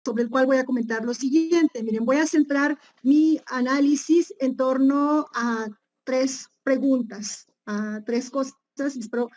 sobre el cual voy a comentar lo siguiente. Miren, voy a centrar mi análisis en torno a tres preguntas, a tres cosas, y espero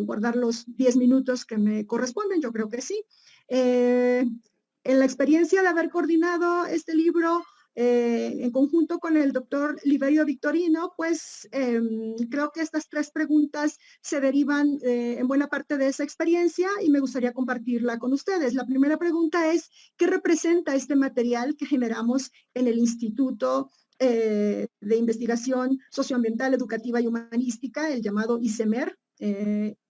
guardar los 10 minutos que me corresponden, yo creo que sí. En la experiencia de haber coordinado este libro en conjunto con el doctor Liberio Victorino, pues creo que estas tres preguntas se derivan en buena parte de esa experiencia y me gustaría compartirla con ustedes. La primera pregunta es, ¿qué representa este material que generamos en el Instituto de Investigación Socioambiental, Educativa y Humanística, el llamado ICEMER?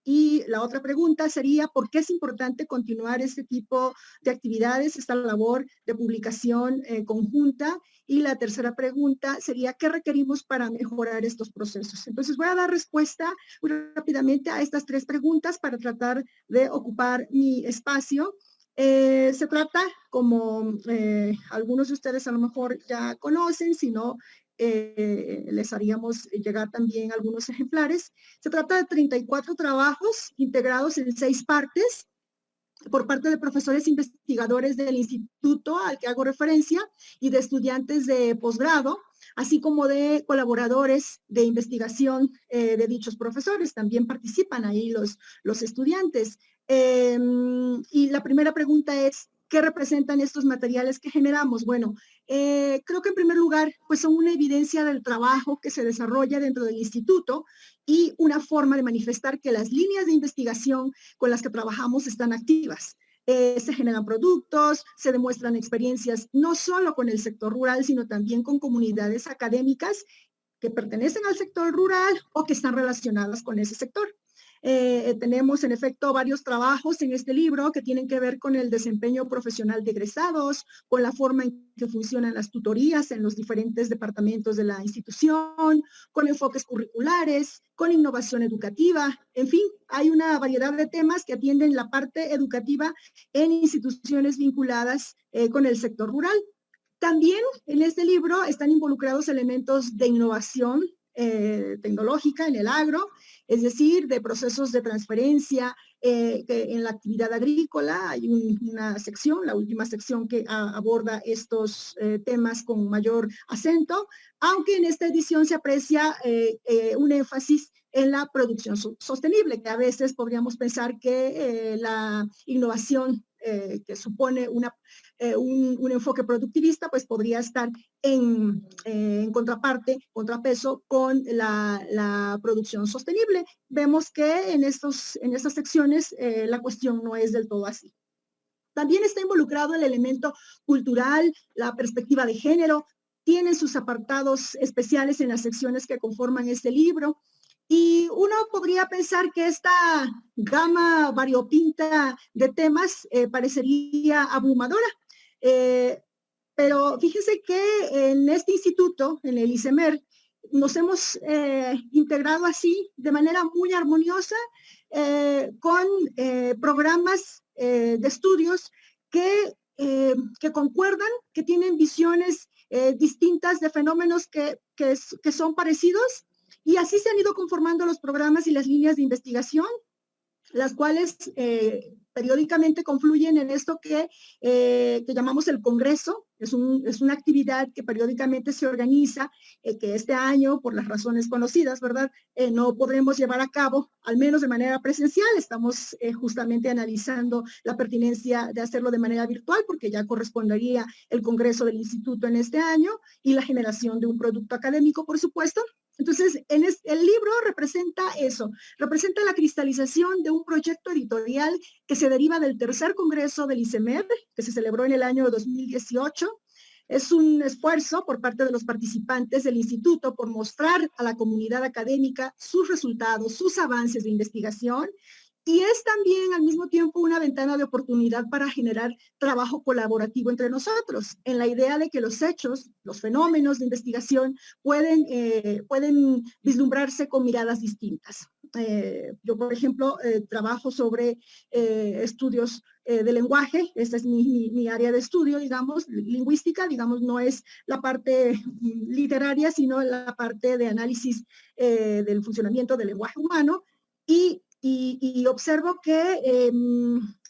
Y la otra pregunta sería, ¿por qué es importante continuar este tipo de actividades, esta labor de publicación conjunta? Y la tercera pregunta sería, ¿qué requerimos para mejorar estos procesos? Entonces voy a dar respuesta muy rápidamente a estas tres preguntas para tratar de ocupar mi espacio. Se trata, como algunos de ustedes a lo mejor ya conocen, si no, les haríamos llegar también algunos ejemplares. Se trata de 34 trabajos integrados en 6 partes por parte de profesores investigadores del instituto al que hago referencia y de estudiantes de posgrado, así como de colaboradores de investigación de dichos profesores. También participan ahí los estudiantes. Y la primera pregunta es, ¿qué representan estos materiales que generamos? Bueno, creo que en primer lugar, pues son una evidencia del trabajo que se desarrolla dentro del instituto y una forma de manifestar que las líneas de investigación con las que trabajamos están activas. Se generan productos, se demuestran experiencias no solo con el sector rural, sino también con comunidades académicas que pertenecen al sector rural o que están relacionadas con ese sector. Tenemos en efecto varios trabajos en este libro que tienen que ver con el desempeño profesional de egresados, con la forma en que funcionan las tutorías en los diferentes departamentos de la institución, con enfoques curriculares, con innovación educativa. En fin, hay una variedad de temas que atienden la parte educativa en instituciones vinculadas con el sector rural. También en este libro están involucrados elementos de innovación tecnológica en el agro, es decir, de procesos de transferencia en la actividad agrícola. Hay una sección, la última sección, que aborda estos temas con mayor acento, aunque en esta edición se aprecia un énfasis en la producción sostenible, que a veces podríamos pensar que la innovación que supone un enfoque productivista, pues podría estar en contrapeso con la producción sostenible. Vemos que en estas secciones la cuestión no es del todo así. También está involucrado el elemento cultural, la perspectiva de género, tiene sus apartados especiales en las secciones que conforman este libro. Y uno podría pensar que esta gama variopinta de temas parecería abrumadora, pero fíjense que en este instituto, en el ICEMER, nos hemos integrado así de manera muy armoniosa con programas de estudios que concuerdan, que tienen visiones distintas de fenómenos que son parecidos, y así se han ido conformando los programas y las líneas de investigación, las cuales periódicamente confluyen en esto que llamamos el Congreso. Es una actividad que periódicamente se organiza, que este año, por las razones conocidas, ¿verdad? No podremos llevar a cabo, al menos de manera presencial. Estamos justamente analizando la pertinencia de hacerlo de manera virtual, porque ya correspondería el Congreso del Instituto en este año y la generación de un producto académico, por supuesto. Entonces, el libro representa eso, representa la cristalización de un proyecto editorial que se deriva del tercer congreso del ICEMER, que se celebró en el año 2018. Es un esfuerzo por parte de los participantes del instituto por mostrar a la comunidad académica sus resultados, sus avances de investigación, y es también al mismo tiempo una ventana de oportunidad para generar trabajo colaborativo entre nosotros, en la idea de que los hechos, los fenómenos de investigación pueden vislumbrarse con miradas distintas. Yo, por ejemplo, trabajo sobre estudios de lenguaje. Esta es mi área de estudio, digamos, lingüística, digamos, no es la parte literaria, sino la parte de análisis del funcionamiento del lenguaje humano. Y y observo que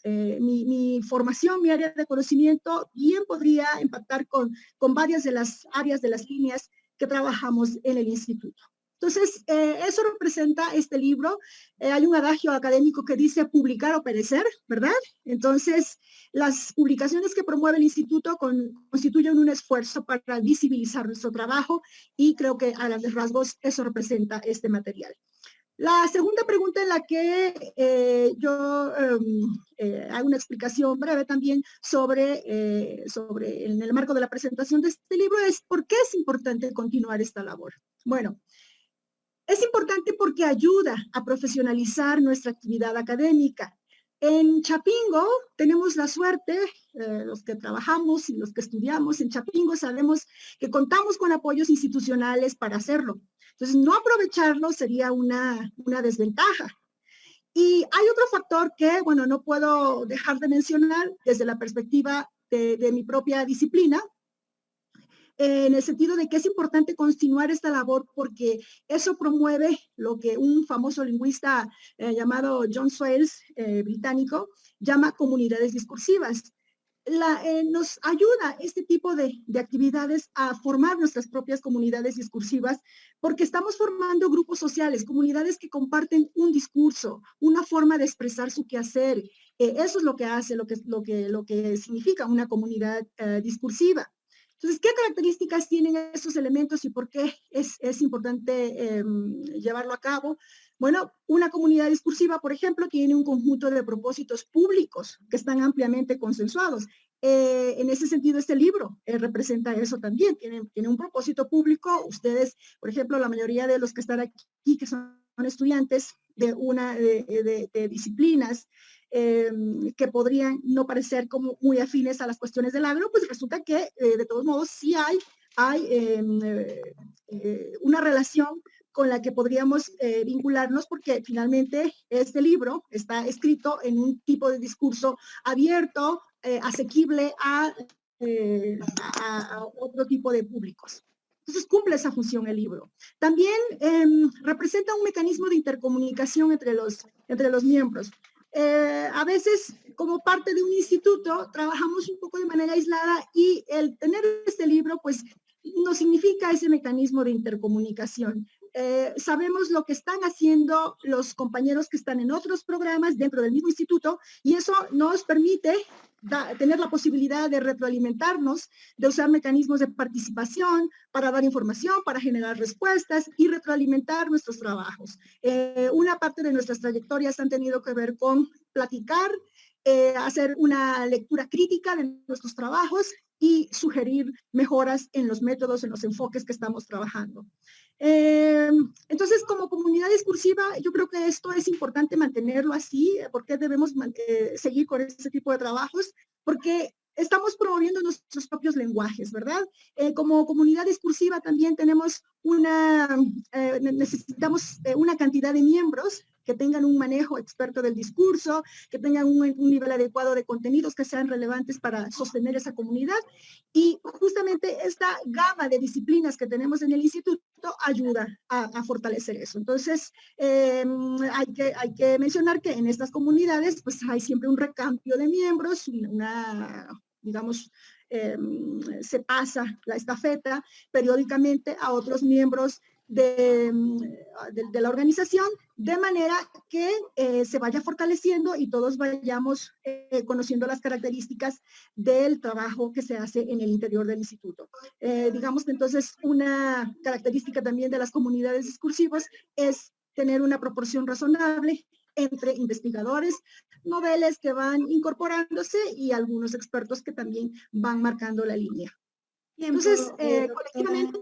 mi formación, mi área de conocimiento, bien podría impactar con varias de las áreas, de las líneas que trabajamos en el instituto. Entonces, eso representa este libro. Hay un adagio académico que dice publicar o perecer, ¿verdad? Entonces, las publicaciones que promueve el instituto constituyen un esfuerzo para visibilizar nuestro trabajo y creo que a grandes rasgos eso representa este material. La segunda pregunta en la que yo hago una explicación breve también sobre, en el marco de la presentación de este libro es ¿por qué es importante continuar esta labor? Bueno, es importante porque ayuda a profesionalizar nuestra actividad académica. En Chapingo tenemos la suerte, los que trabajamos y los que estudiamos en Chapingo sabemos que contamos con apoyos institucionales para hacerlo. Entonces, no aprovecharlo sería una desventaja. Y hay otro factor que, bueno, no puedo dejar de mencionar desde la perspectiva de mi propia disciplina, en el sentido de que es importante continuar esta labor porque eso promueve lo que un famoso lingüista llamado John Swales, británico, llama comunidades discursivas. Nos ayuda este tipo de actividades a formar nuestras propias comunidades discursivas porque estamos formando grupos sociales, comunidades que comparten un discurso, una forma de expresar su quehacer. Eso es lo que hace, lo que significa una comunidad discursiva. Entonces, ¿qué características tienen estos elementos y por qué es importante llevarlo a cabo? Bueno, una comunidad discursiva, por ejemplo, tiene un conjunto de propósitos públicos que están ampliamente consensuados. En ese sentido, este libro representa eso también, tiene un propósito público. Ustedes, por ejemplo, la mayoría de los que están aquí, que son estudiantes de disciplinas, que podrían no parecer como muy afines a las cuestiones del agro, pues resulta que de todos modos sí hay una relación con la que podríamos vincularnos porque finalmente este libro está escrito en un tipo de discurso abierto, asequible a otro tipo de públicos. Entonces cumple esa función el libro. También representa un mecanismo de intercomunicación entre los miembros. A veces, como parte de un instituto, trabajamos un poco de manera aislada y el tener este libro, pues, nos significa ese mecanismo de intercomunicación. Sabemos lo que están haciendo los compañeros que están en otros programas dentro del mismo instituto y eso nos permite tener la posibilidad de retroalimentarnos, de usar mecanismos de participación para dar información, para generar respuestas y retroalimentar nuestros trabajos. Una parte de nuestras trayectorias han tenido que ver con platicar, hacer una lectura crítica de nuestros trabajos y sugerir mejoras en los métodos, en los enfoques que estamos trabajando. Entonces, como comunidad discursiva, yo creo que esto es importante mantenerlo así, porque debemos seguir con este tipo de trabajos, porque estamos promoviendo nuestros propios lenguajes, ¿verdad? Como comunidad discursiva también tenemos necesitamos una cantidad de miembros que tengan un manejo experto del discurso, que tengan un nivel adecuado de contenidos que sean relevantes para sostener esa comunidad. Y justamente esta gama de disciplinas que tenemos en el instituto ayuda a fortalecer eso. Entonces, hay que mencionar que en estas comunidades pues hay siempre un recambio de miembros, digamos, se pasa la estafeta periódicamente a otros miembros de la organización, de manera que se vaya fortaleciendo y todos vayamos conociendo las características del trabajo que se hace en el interior del instituto. Digamos que entonces una característica también de las comunidades discursivas es tener una proporción razonable entre investigadores, noveles que van incorporándose y algunos expertos que también van marcando la línea. Bien, entonces, colectivamente,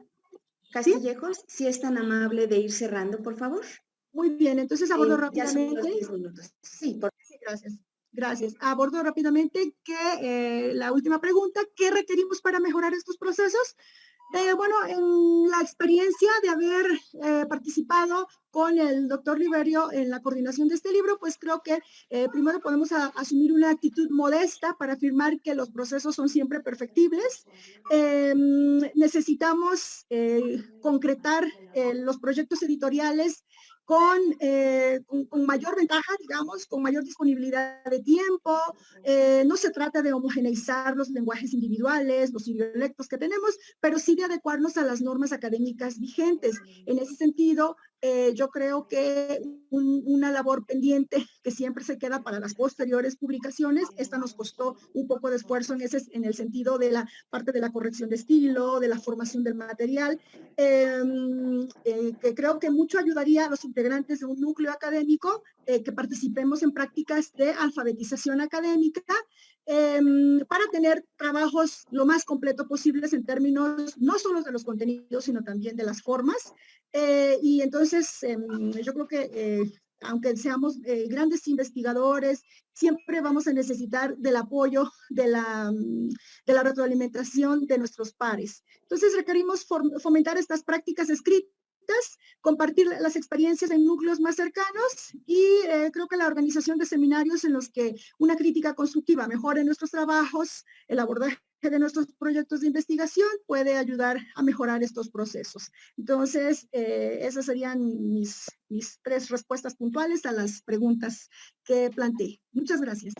Castillejos, ¿sí? Si es tan amable de ir cerrando, por favor. Muy bien, entonces abordo rápidamente. Ya son los 10 minutos. Sí, sí, gracias. Gracias. Abordo rápidamente que la última pregunta, ¿qué requerimos para mejorar estos procesos? Bueno, en la experiencia de haber participado con el doctor Liberio en la coordinación de este libro, pues creo que primero podemos asumir una actitud modesta para afirmar que los procesos son siempre perfectibles. Necesitamos concretar los proyectos editoriales con mayor ventaja, digamos, con mayor disponibilidad de tiempo. No se trata de homogeneizar los lenguajes individuales, los dialectos que tenemos, pero sí de adecuarnos a las normas académicas vigentes. En ese sentido, yo creo que una labor pendiente que siempre se queda para las posteriores publicaciones, esta nos costó un poco de esfuerzo en el sentido de la parte de la corrección de estilo, de la formación del material, que creo que mucho ayudaría a los integrantes de un núcleo académico que participemos en prácticas de alfabetización académica, para tener trabajos lo más completo posibles en términos no solo de los contenidos, sino también de las formas. Y entonces yo creo que aunque seamos grandes investigadores, siempre vamos a necesitar del apoyo, de la retroalimentación de nuestros pares. Entonces requerimos fomentar estas prácticas escritas, compartir las experiencias en núcleos más cercanos y creo que la organización de seminarios en los que una crítica constructiva mejore nuestros trabajos, el abordaje de nuestros proyectos de investigación puede ayudar a mejorar estos procesos. Entonces, esas serían mis 3 respuestas puntuales a las preguntas que planteé. Muchas gracias.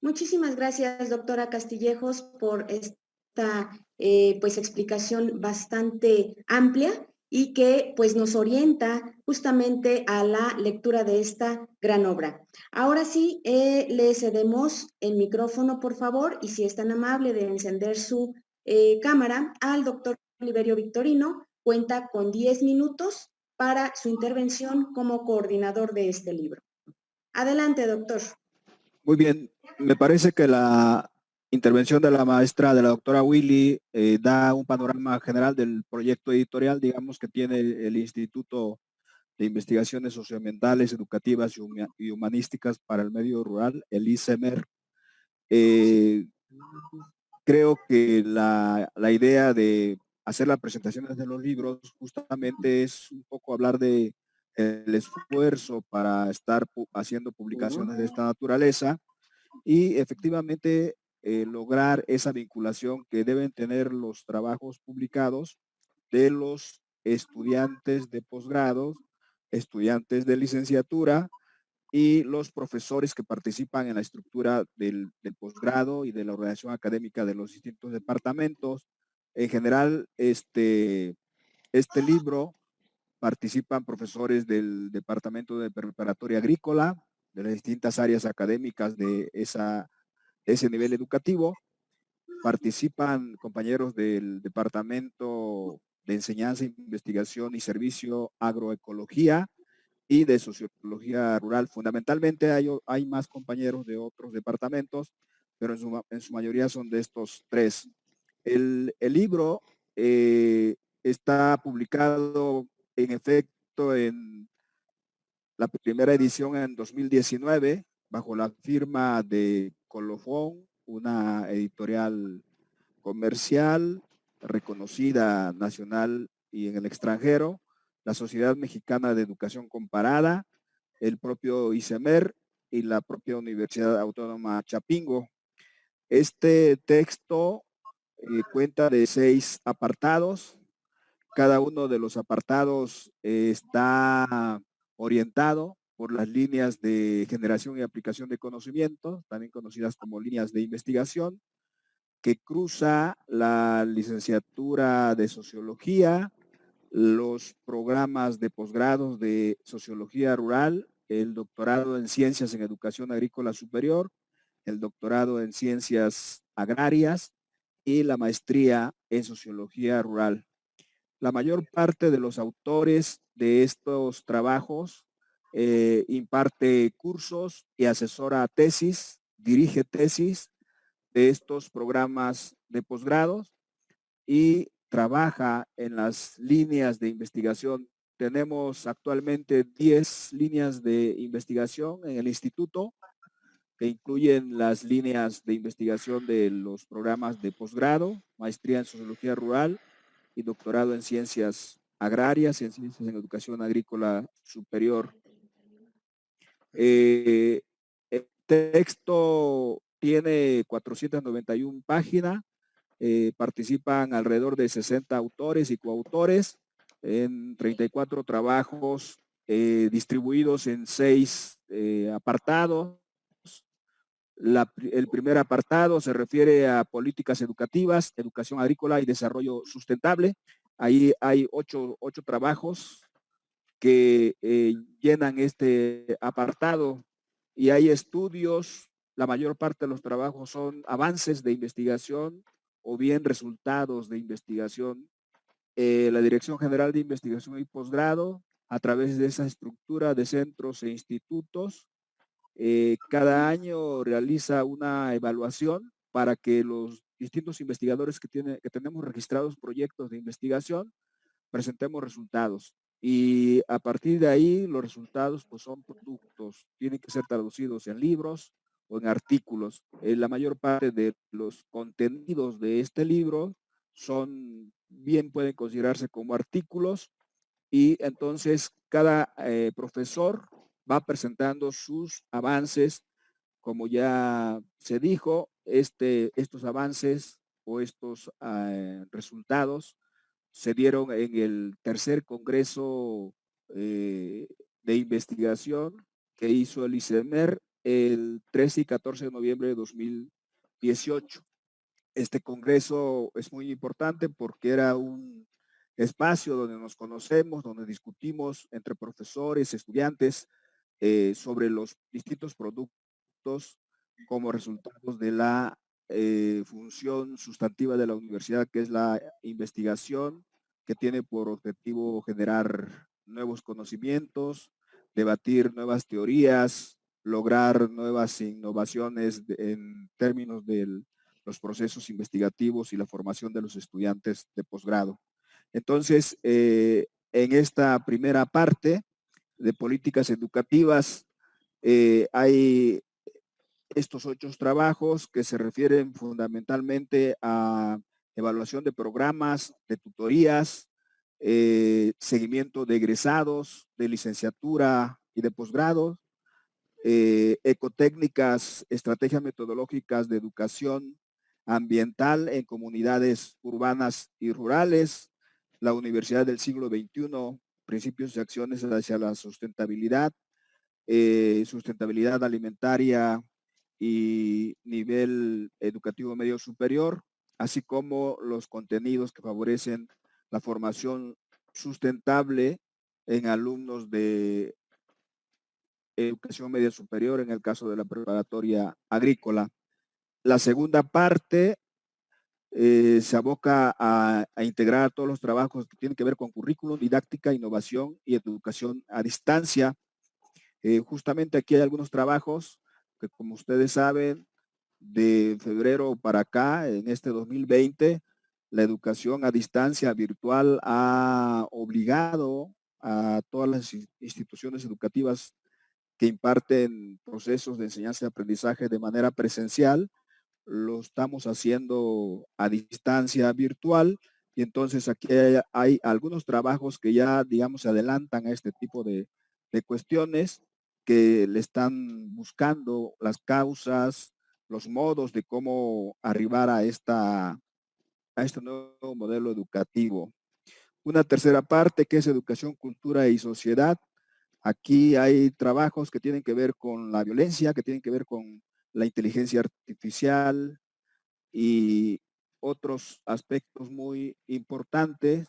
Muchísimas gracias, doctora Castillejos, por esta pues explicación bastante amplia y que pues nos orienta justamente a la lectura de esta gran obra. Ahora sí, le cedemos el micrófono, por favor, y si es tan amable de encender su cámara, al doctor Oliverio Victorino. Cuenta con 10 minutos para su intervención como coordinador de este libro. Adelante, doctor. Muy bien, me parece que la intervención de la maestra, de la doctora Willy, da un panorama general del proyecto editorial, digamos, que tiene el Instituto de Investigaciones Socioambientales, Educativas y Humanísticas para el Medio Rural, el ICEMER. Creo que la idea de hacer las presentaciones de los libros justamente es un poco hablar de el esfuerzo para estar haciendo publicaciones de esta naturaleza y efectivamente lograr esa vinculación que deben tener los trabajos publicados de los estudiantes de posgrado, estudiantes de licenciatura y los profesores que participan en la estructura del posgrado y de la organización académica de los distintos departamentos. En general, este libro participan profesores del Departamento de Preparatoria Agrícola, de las distintas áreas académicas de ese nivel educativo. Participan compañeros del Departamento de Enseñanza, Investigación y Servicio Agroecología y de Sociología Rural. Fundamentalmente hay más compañeros de otros departamentos, pero en su mayoría son de estos 3. El libro está publicado en efecto en la primera edición en 2019 bajo la firma de Colofón, una editorial comercial reconocida nacional y en el extranjero, la Sociedad Mexicana de Educación Comparada, el propio ICEMER y la propia Universidad Autónoma Chapingo. Este texto cuenta de 6 apartados. Cada uno de los apartados está orientado por las líneas de generación y aplicación de conocimiento, también conocidas como líneas de investigación, que cruza la licenciatura de Sociología, los programas de posgrados de Sociología Rural, el doctorado en Ciencias en Educación Agrícola Superior, el doctorado en Ciencias Agrarias y la maestría en Sociología Rural. La mayor parte de los autores de estos trabajos imparte cursos y asesora tesis, dirige tesis de estos programas de posgrados y trabaja en las líneas de investigación. Tenemos actualmente 10 líneas de investigación en el instituto que incluyen las líneas de investigación de los programas de posgrado, maestría en Sociología Rural y doctorado en Ciencias Agrarias y en Ciencias en Educación Agrícola Superior. El texto tiene 491 páginas, participan alrededor de 60 autores y coautores en 34 trabajos distribuidos en 6 apartados. El primer apartado se refiere a políticas educativas, educación agrícola y desarrollo sustentable. Ahí hay 8 trabajos que llenan este apartado y hay estudios. La mayor parte de los trabajos son avances de investigación o bien resultados de investigación. La Dirección General de Investigación y Posgrado, a través de esa estructura de centros e institutos, cada año realiza una evaluación para que los distintos investigadores que tenemos registrados proyectos de investigación presentemos resultados. Y a partir de ahí los resultados pues son productos, tienen que ser traducidos en libros o en artículos. La mayor parte de los contenidos de este libro pueden considerarse como artículos, y entonces cada profesor va presentando sus avances. Como ya se dijo, estos avances o estos resultados se dieron en el tercer congreso de investigación que hizo el ICEMER el 13 y 14 de noviembre de 2018. Este congreso es muy importante porque era un espacio donde nos conocemos, donde discutimos entre profesores, estudiantes, sobre los distintos productos como resultados de la función sustantiva de la universidad, que es la investigación, que tiene por objetivo generar nuevos conocimientos, debatir nuevas teorías, lograr nuevas innovaciones en términos de los procesos investigativos y la formación de los estudiantes de posgrado. Entonces, en esta primera parte de políticas educativas, hay estos 8 trabajos que se refieren fundamentalmente a evaluación de programas, de tutorías, seguimiento de egresados, de licenciatura y de posgrado, ecotécnicas, estrategias metodológicas de educación ambiental en comunidades urbanas y rurales, la Universidad del siglo XXI, principios y acciones hacia la sustentabilidad, sustentabilidad alimentaria y nivel educativo medio superior, así como los contenidos que favorecen la formación sustentable en alumnos de educación media superior, en el caso de la preparatoria agrícola. La segunda parte se aboca a integrar todos los trabajos que tienen que ver con currículum, didáctica, innovación y educación a distancia. Justamente aquí hay algunos trabajos que, como ustedes saben, de febrero para acá, en este 2020, la educación a distancia virtual ha obligado a todas las instituciones educativas que imparten procesos de enseñanza y aprendizaje de manera presencial, lo estamos haciendo a distancia virtual, y entonces aquí hay algunos trabajos que ya, digamos, se adelantan a este tipo de cuestiones, que le están buscando las causas, los modos de cómo arribar a este nuevo modelo educativo. Una tercera parte que es educación, cultura y sociedad. Aquí hay trabajos que tienen que ver con la violencia, que tienen que ver con la inteligencia artificial y otros aspectos muy importantes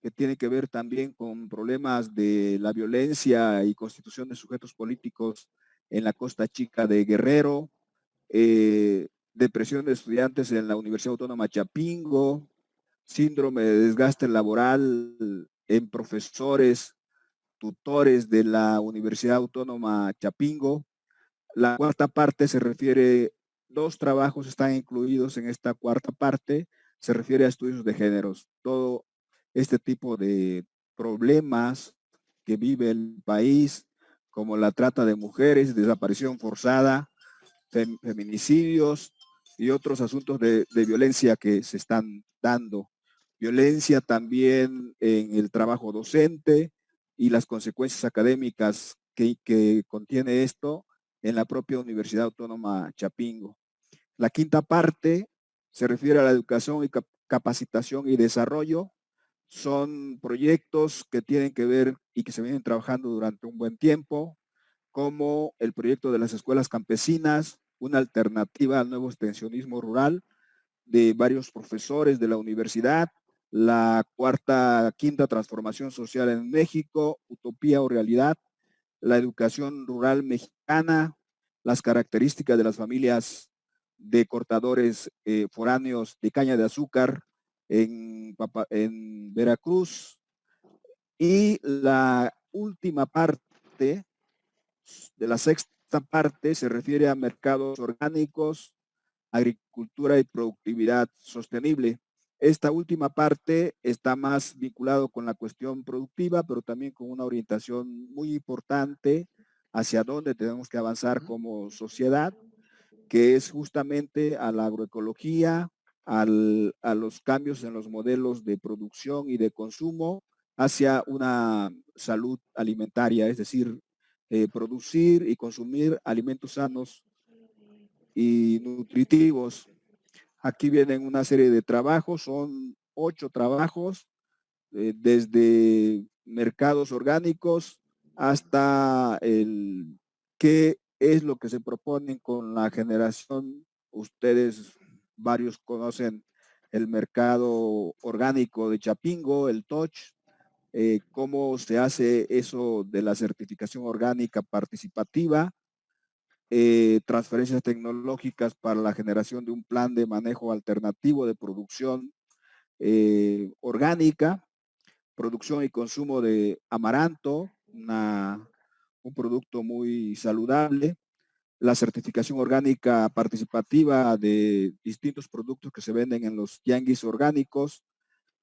que tienen que ver también con problemas de la violencia y constitución de sujetos políticos en la Costa Chica de Guerrero, depresión de estudiantes en la Universidad Autónoma Chapingo, síndrome de desgaste laboral en profesores, tutores de la Universidad Autónoma Chapingo. La cuarta parte se refiere, 2 trabajos están incluidos en esta cuarta parte, se refiere a estudios de géneros. Todo este tipo de problemas que vive el país, como la trata de mujeres, desaparición forzada, feminicidios y otros asuntos de violencia que se están dando. Violencia también en el trabajo docente y las consecuencias académicas que contiene esto en la propia Universidad Autónoma Chapingo. La quinta parte se refiere a la educación y capacitación y desarrollo. Son proyectos que tienen que ver y que se vienen trabajando durante un buen tiempo, como el proyecto de las escuelas campesinas, una alternativa al nuevo extensionismo rural de varios profesores de la universidad, la quinta transformación social en México, utopía o realidad, la educación rural mexicana, las características de las familias de cortadores foráneos de caña de azúcar en Veracruz, y la última parte de la sexta parte se refiere a mercados orgánicos, agricultura y productividad sostenible. Esta última parte está más vinculado con la cuestión productiva, pero también con una orientación muy importante hacia dónde tenemos que avanzar como sociedad, que es justamente a la agroecología, a los cambios en los modelos de producción y de consumo hacia una salud alimentaria, es decir, producir y consumir alimentos sanos y nutritivos. Aquí vienen una serie de trabajos, son 8 trabajos, desde mercados orgánicos hasta el qué es lo que se proponen con la generación. Ustedes varios conocen el mercado orgánico de Chapingo, el TOCH, cómo se hace eso de la certificación orgánica participativa, transferencias tecnológicas para la generación de un plan de manejo alternativo de producción orgánica, producción y consumo de amaranto, un producto muy saludable, la certificación orgánica participativa de distintos productos que se venden en los tianguis orgánicos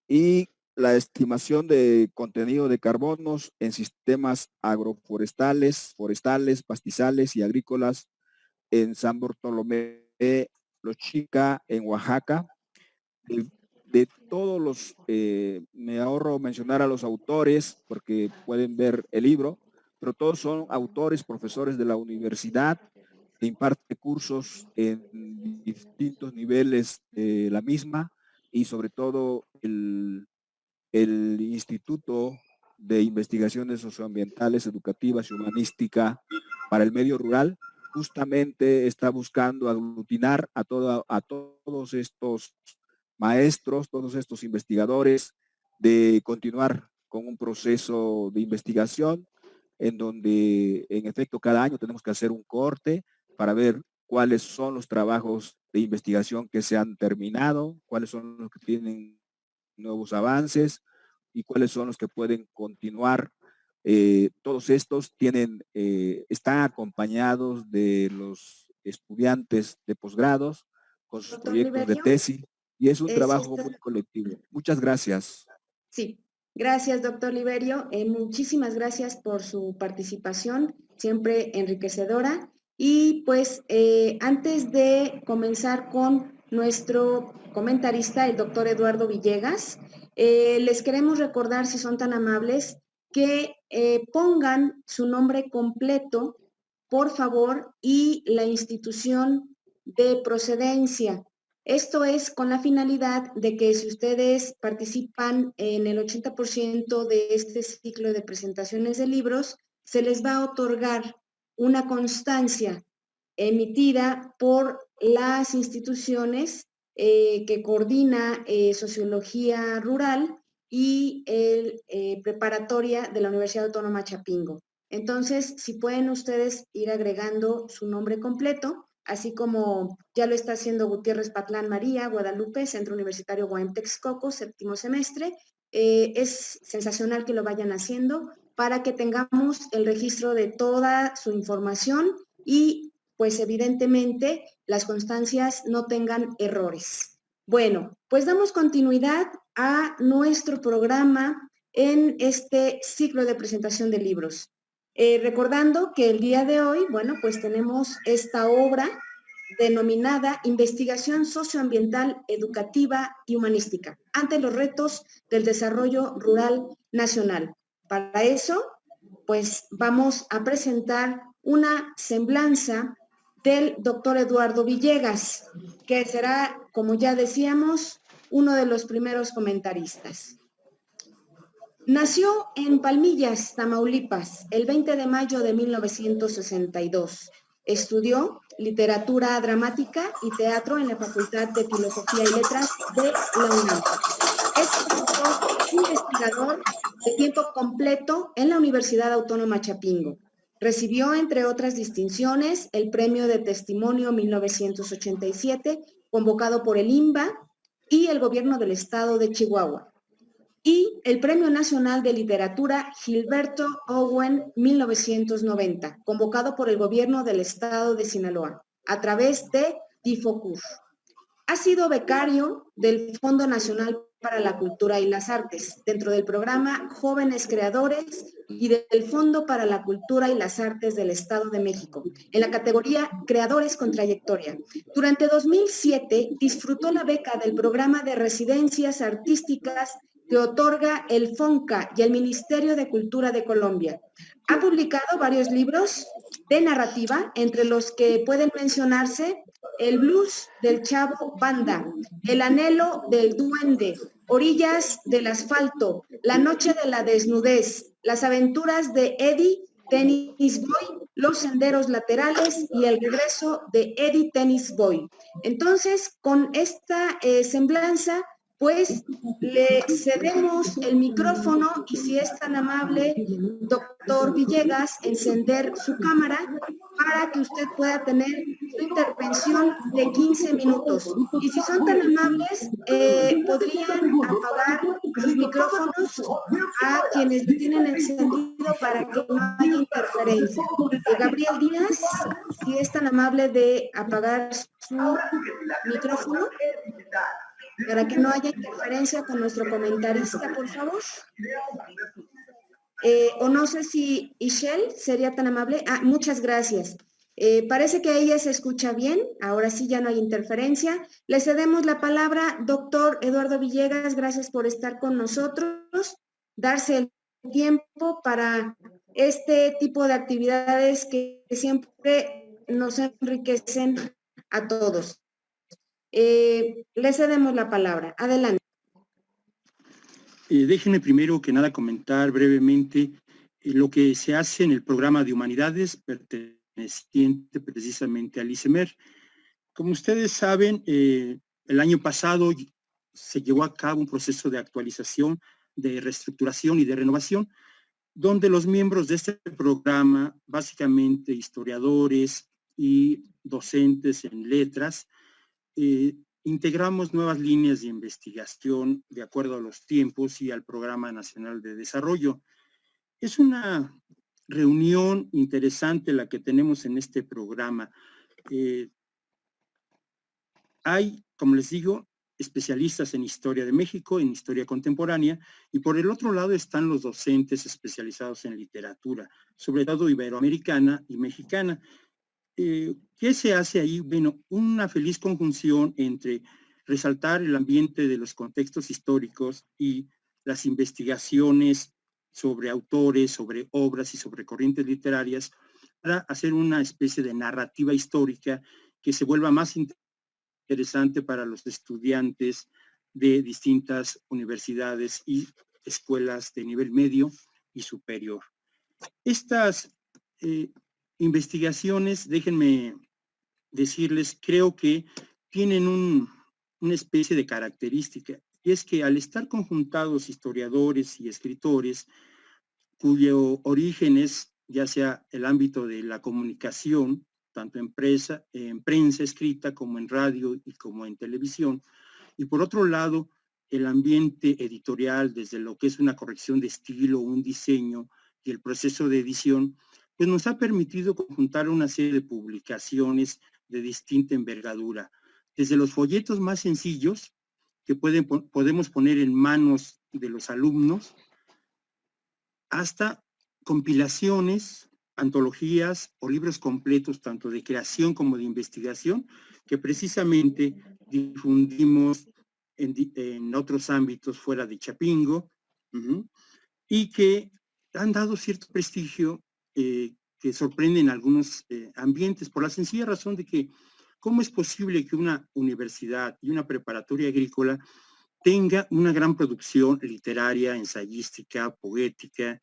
y la estimación de contenido de carbonos en sistemas agroforestales, forestales, pastizales y agrícolas en San Bartolomé, Los Chica, en Oaxaca. De todos los, me ahorro mencionar a los autores porque pueden ver el libro, pero todos son autores, profesores de la universidad, que imparte cursos en distintos niveles de la misma, y sobre todo el Instituto de Investigaciones Socioambientales, Educativas y Humanística para el Medio Rural, justamente está buscando aglutinar a todos estos maestros, todos estos investigadores, de continuar con un proceso de investigación en donde, en efecto, cada año tenemos que hacer un corte para ver cuáles son los trabajos de investigación que se han terminado, cuáles son los que tienen nuevos avances y cuáles son los que pueden continuar. Todos estos están acompañados de los estudiantes de posgrados con sus Doctor proyectos de Liberio, tesis, y es un sí, trabajo muy colectivo. Muchas gracias. sí, gracias, doctor Liberio. Muchísimas gracias por su participación, siempre enriquecedora. Y pues antes de comenzar con nuestro comentarista, el doctor Eduardo Villegas, les queremos recordar, si son tan amables, que pongan su nombre completo, por favor, y la institución de procedencia. Esto es con la finalidad de que si ustedes participan en el 80% de este ciclo de presentaciones de libros, se les va a otorgar una constancia emitida por las instituciones que coordina Sociología Rural y el preparatoria de la Universidad Autónoma Chapingo. Entonces, si pueden ustedes ir agregando su nombre completo, así como ya lo está haciendo Gutiérrez Patlán María, Guadalupe, Centro Universitario Guaem Texcoco, séptimo semestre. Es sensacional que lo vayan haciendo para que tengamos el registro de toda su información y pues evidentemente las constancias no tengan errores. Bueno, pues damos continuidad a nuestro programa en este ciclo de presentación de libros. Recordando que el día de hoy, bueno, pues tenemos esta obra denominada Investigación Socioambiental, Educativa y Humanística ante los retos del desarrollo rural nacional. Para eso, pues vamos a presentar una semblanza del doctor Eduardo Villegas, que será, como ya decíamos, uno de los primeros comentaristas. Nació en Palmillas, Tamaulipas, el 20 de mayo de 1962. Estudió literatura dramática y teatro en la Facultad de Filosofía y Letras de la UNAM. Es profesor investigador de tiempo completo en la Universidad Autónoma Chapingo. Recibió, entre otras distinciones, el Premio de Testimonio 1987, convocado por el INBA y el Gobierno del Estado de Chihuahua, y el Premio Nacional de Literatura Gilberto Owen 1990, convocado por el Gobierno del Estado de Sinaloa, a través de Difocur. Ha sido becario del Fondo Nacional para la Cultura y las Artes, dentro del programa Jóvenes Creadores y del Fondo para la Cultura y las Artes del Estado de México, en la categoría Creadores con Trayectoria. Durante 2007 disfrutó la beca del programa de residencias artísticas que otorga el FONCA y el Ministerio de Cultura de Colombia. Ha publicado varios libros de narrativa, entre los que pueden mencionarse El blues del Chavo Banda, El anhelo del duende, Orillas del asfalto, La noche de la desnudez, Las aventuras de Eddie Tennis Boy, Los senderos laterales y El regreso de Eddie Tennis Boy. Entonces, con esta semblanza, pues le cedemos el micrófono y, si es tan amable, doctor Villegas, encender su cámara para que usted pueda tener su intervención de 15 minutos. Y si son tan amables, podrían apagar sus micrófonos a quienes lo tienen encendido para que no haya interferencia. Gabriel Díaz, si es tan amable de apagar su micrófono para que no haya interferencia con nuestro comentarista, por favor. O no sé si Ishel sería tan amable. Muchas gracias. Parece que ella se escucha bien. Ahora sí ya no hay interferencia. Le cedemos la palabra, doctor Eduardo Villegas. Gracias por estar con nosotros. Darse el tiempo para este tipo de actividades que siempre nos enriquecen a todos. Le cedemos la palabra. Adelante. Déjenme primero que nada comentar brevemente lo que se hace en el programa de humanidades perteneciente precisamente al ICEMER. Como ustedes saben, el año pasado se llevó a cabo un proceso de actualización, de reestructuración y de renovación, donde los miembros de este programa, básicamente historiadores y docentes en letras, integramos nuevas líneas de investigación de acuerdo a los tiempos y al Programa Nacional de Desarrollo. Es una reunión interesante la que tenemos en este programa. Hay, como les digo, especialistas en Historia de México, en Historia Contemporánea, y por el otro lado están los docentes especializados en literatura, sobre todo iberoamericana y mexicana. ¿Qué se hace ahí? Bueno, una feliz conjunción entre resaltar el ambiente de los contextos históricos y las investigaciones sobre autores, sobre obras y sobre corrientes literarias, para hacer una especie de narrativa histórica que se vuelva más interesante para los estudiantes de distintas universidades y escuelas de nivel medio y superior. Estas investigaciones, déjenme decirles, creo que tienen una especie de característica, y es que al estar conjuntados historiadores y escritores cuyo origen es ya sea el ámbito de la comunicación, tanto en prensa escrita como en radio y como en televisión, y por otro lado el ambiente editorial, desde lo que es una corrección de estilo, un diseño y el proceso de edición, pues nos ha permitido conjuntar una serie de publicaciones de distinta envergadura, desde los folletos más sencillos que podemos poner en manos de los alumnos, hasta compilaciones, antologías o libros completos, tanto de creación como de investigación, que precisamente difundimos en otros ámbitos fuera de Chapingo, y que han dado cierto prestigio que sorprende en algunos ambientes, por la sencilla razón de que ¿cómo es posible que una universidad y una preparatoria agrícola tenga una gran producción literaria, ensayística, poética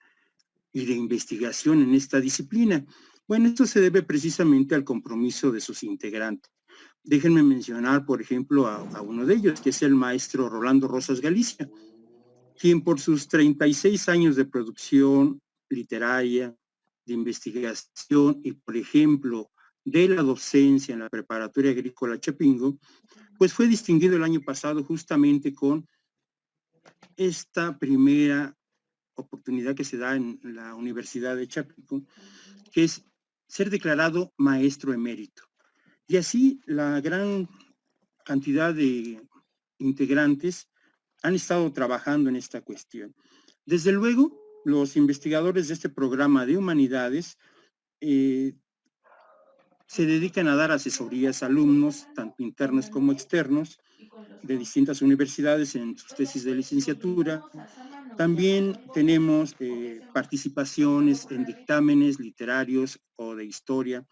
y de investigación en esta disciplina. Bueno, esto se debe precisamente al compromiso de sus integrantes. Déjenme mencionar, por ejemplo, a uno de ellos, que es el maestro Rolando Rosas Galicia, quien por sus 36 años de producción literaria, de investigación y, por ejemplo, de la docencia en la Preparatoria Agrícola Chapingo, pues fue distinguido el año pasado justamente con esta primera oportunidad que se da en la Universidad de Chapingo, que es ser declarado maestro emérito. Y así la gran cantidad de integrantes han estado trabajando en esta cuestión. Desde luego, los investigadores de este programa de humanidades se dedican a dar asesorías a alumnos, tanto internos como externos, de distintas universidades en sus tesis de licenciatura. También tenemos participaciones en dictámenes literarios o de historia,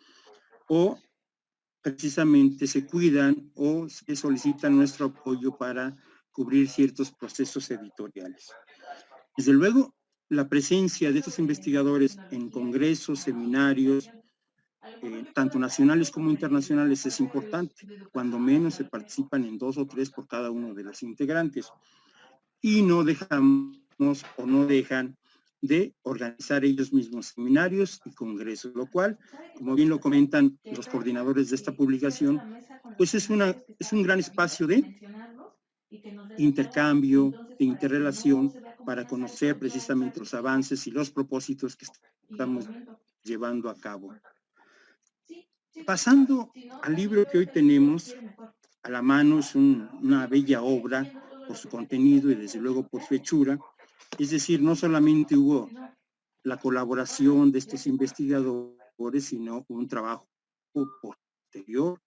o precisamente se cuidan o se solicita nuestro apoyo para cubrir ciertos procesos editoriales. Desde luego, la presencia de estos investigadores en congresos, seminarios, tanto nacionales como internacionales, es importante. Cuando menos se participan en 2 o 3 por cada uno de los integrantes. Y no dejamos o no dejan de organizar ellos mismos seminarios y congresos, lo cual, como bien lo comentan los coordinadores de esta publicación, pues es un gran espacio de intercambio, de interrelación, para conocer precisamente los avances y los propósitos que estamos llevando a cabo. Pasando al libro que hoy tenemos a la mano, es una bella obra por su contenido y desde luego por su hechura. Es decir, no solamente hubo la colaboración de estos investigadores, sino un trabajo posterior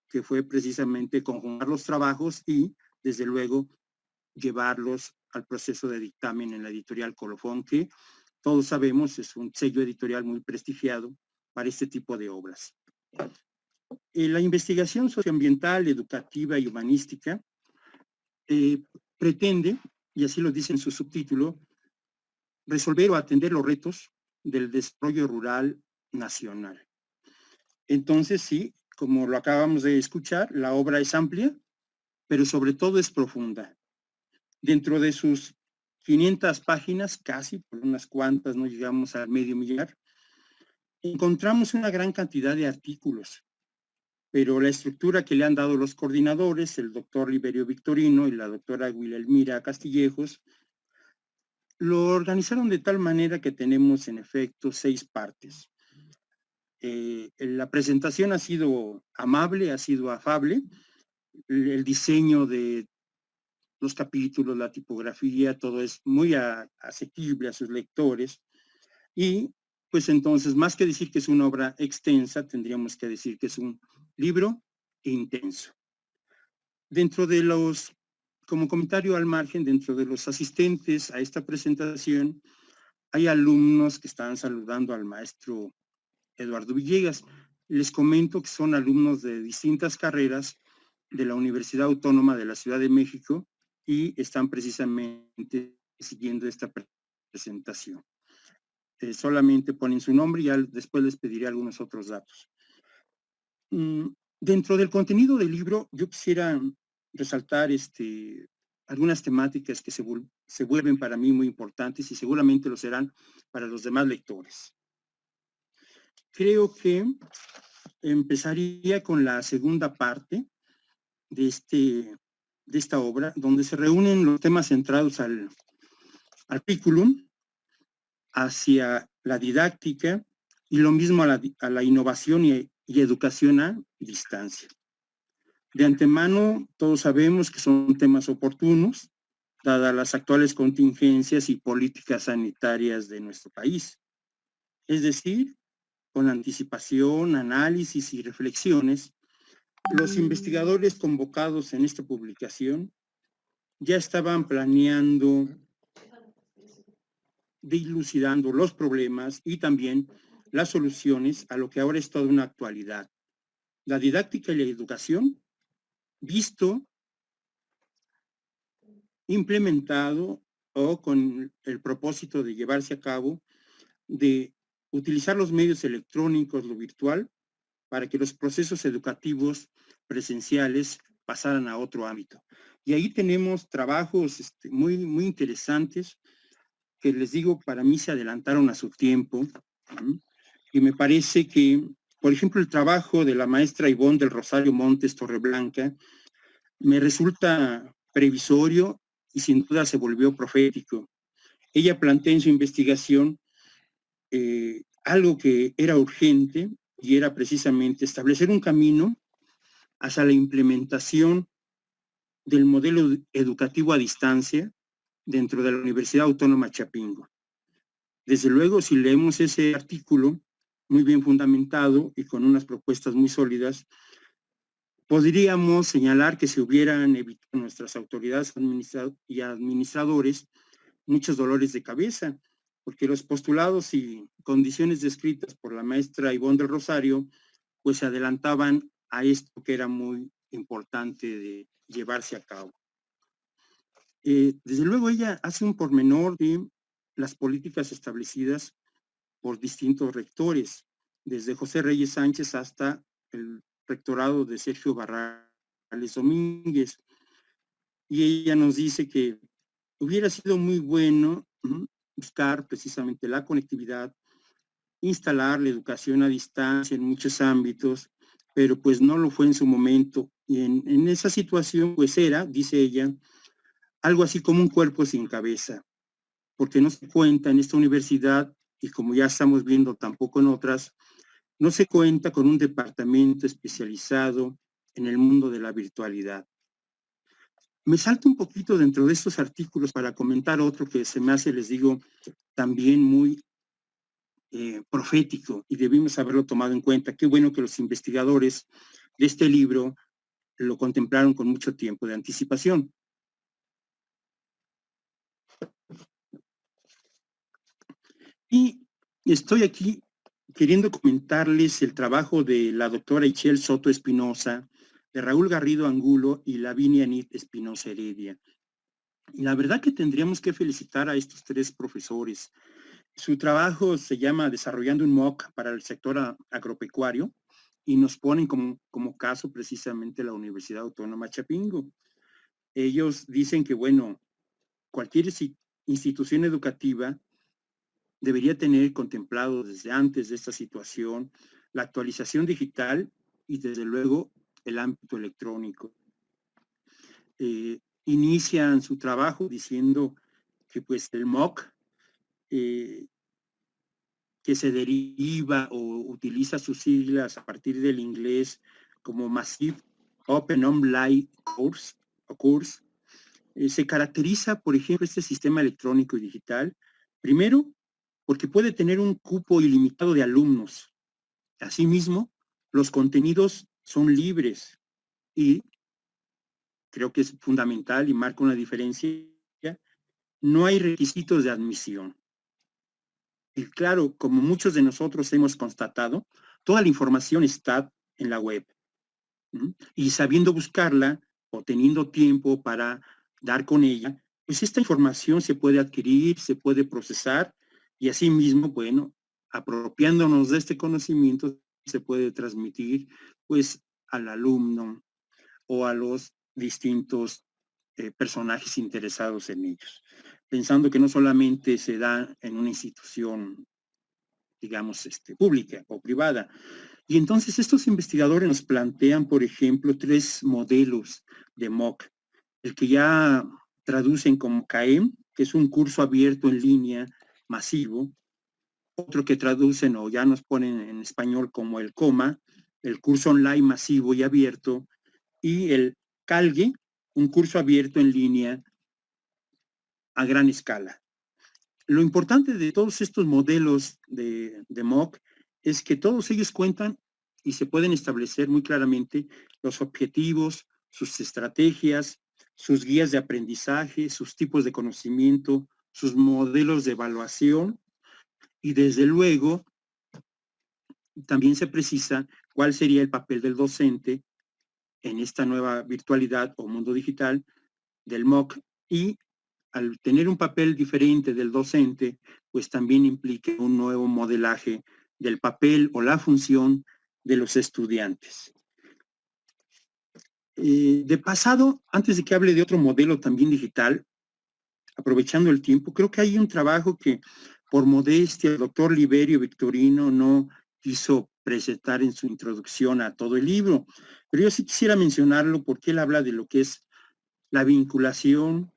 que fue precisamente conjugar los trabajos y desde luego llevarlos al proceso de dictamen en la editorial Colofón, que todos sabemos es un sello editorial muy prestigiado para este tipo de obras. La investigación socioambiental, educativa y humanística pretende, y así lo dice en su subtítulo, resolver o atender los retos del desarrollo rural nacional. Entonces, sí, como lo acabamos de escuchar, la obra es amplia, pero sobre todo es profunda. Dentro de sus 500 páginas, casi, por unas cuantas, no llegamos al medio millar, encontramos una gran cantidad de artículos, pero la estructura que le han dado los coordinadores, el doctor Liberio Victorino y la doctora Guilelmira Castillejos, lo organizaron de tal manera que tenemos en efecto 6 partes. La presentación ha sido amable, ha sido afable, el diseño de los capítulos, la tipografía, todo es muy asequible a sus lectores y pues entonces, más que decir que es una obra extensa, tendríamos que decir que es un libro intenso. Dentro de los, como comentario al margen, dentro de los asistentes a esta presentación, hay alumnos que están saludando al maestro Eduardo Villegas. Les comento que son alumnos de distintas carreras de la Universidad Autónoma de la Ciudad de México y están precisamente siguiendo esta presentación. Solamente ponen su nombre y ya después les pediré algunos otros datos. Dentro del contenido del libro, yo quisiera resaltar algunas temáticas que se vuelven para mí muy importantes y seguramente lo serán para los demás lectores. Creo que empezaría con la segunda parte de esta obra, donde se reúnen los temas centrados al currículum, hacia la didáctica y lo mismo a la innovación y educación a distancia. De antemano, todos sabemos que son temas oportunos, dadas las actuales contingencias y políticas sanitarias de nuestro país. Es decir, con anticipación, análisis y reflexiones, los investigadores convocados en esta publicación ya estaban planeando, dilucidando los problemas y también las soluciones a lo que ahora es toda una actualidad. La didáctica y la educación, visto implementado o con el propósito de llevarse a cabo, de utilizar los medios electrónicos, lo virtual, para que los procesos educativos presenciales pasaran a otro ámbito. Y ahí tenemos trabajos muy, muy interesantes que les digo, para mí se adelantaron a su tiempo. Y me parece que, por ejemplo, el trabajo de la maestra Ivonne del Rosario Montes Torreblanca me resulta previsorio y sin duda se volvió profético. Ella plantea en su investigación algo que era urgente y era precisamente establecer un camino hacia la implementación del modelo educativo a distancia dentro de la Universidad Autónoma Chapingo. Desde luego, si leemos ese artículo muy bien fundamentado y con unas propuestas muy sólidas, podríamos señalar que se hubieran evitado nuestras autoridades y administradores muchos dolores de cabeza, porque los postulados y condiciones descritas por la maestra Ivonne del Rosario, pues se adelantaban a esto que era muy importante de llevarse a cabo. Desde luego ella hace un pormenor de las políticas establecidas por distintos rectores, desde José Reyes Sánchez hasta el rectorado de Sergio Barrales Domínguez. Y ella nos dice que hubiera sido muy bueno buscar precisamente la conectividad, instalar la educación a distancia en muchos ámbitos, pero pues no lo fue en su momento. Y en esa situación pues era, dice ella, algo así como un cuerpo sin cabeza, porque no se cuenta en esta universidad, y como ya estamos viendo tampoco en otras, no se cuenta con un departamento especializado en el mundo de la virtualidad. Me salto un poquito dentro de estos artículos para comentar otro que se me hace, les digo, también muy profético y debimos haberlo tomado en cuenta. Qué bueno que los investigadores de este libro lo contemplaron con mucho tiempo de anticipación. Y estoy aquí queriendo comentarles el trabajo de la doctora Ichel Soto Espinosa, de Raúl Garrido Angulo y Lavinia Nit Espinosa Heredia. Y la verdad que tendríamos que felicitar a estos tres profesores. Su trabajo se llama Desarrollando un MOOC para el sector agropecuario y nos ponen como caso precisamente la Universidad Autónoma Chapingo. Ellos dicen que, bueno, cualquier institución educativa debería tener contemplado desde antes de esta situación la actualización digital y desde luego el ámbito electrónico. Inician su trabajo diciendo que pues el MOOC que se deriva o utiliza sus siglas a partir del inglés como Massive Open Online Course, se caracteriza, por ejemplo, este sistema electrónico y digital, primero, porque puede tener un cupo ilimitado de alumnos. Asimismo, los contenidos son libres y creo que es fundamental y marca una diferencia, no hay requisitos de admisión. Y claro, como muchos de nosotros hemos constatado, toda la información está en la web. Y sabiendo buscarla o teniendo tiempo para dar con ella, pues esta información se puede adquirir, se puede procesar y asimismo, bueno, apropiándonos de este conocimiento, se puede transmitir pues al alumno o a los distintos personajes interesados en ellos, pensando que no solamente se da en una institución, digamos, pública o privada. Y entonces estos investigadores nos plantean, por ejemplo, tres modelos de MOOC. El que ya traducen como CAEM, que es un curso abierto en línea masivo. Otro que traducen o ya nos ponen en español como el COMA, el curso online masivo y abierto. Y el CALGE, un curso abierto en línea a gran escala. Lo importante de todos estos modelos de MOOC es que todos ellos cuentan y se pueden establecer muy claramente los objetivos, sus estrategias, sus guías de aprendizaje, sus tipos de conocimiento, sus modelos de evaluación y desde luego también se precisa cuál sería el papel del docente en esta nueva virtualidad o mundo digital del MOOC y al tener un papel diferente del docente, pues también implica un nuevo modelaje del papel o la función de los estudiantes. De pasado, antes de que hable de otro modelo también digital, aprovechando el tiempo, creo que hay un trabajo que por modestia el doctor Liberio Victorino no quiso presentar en su introducción a todo el libro, pero yo sí quisiera mencionarlo porque él habla de lo que es la vinculación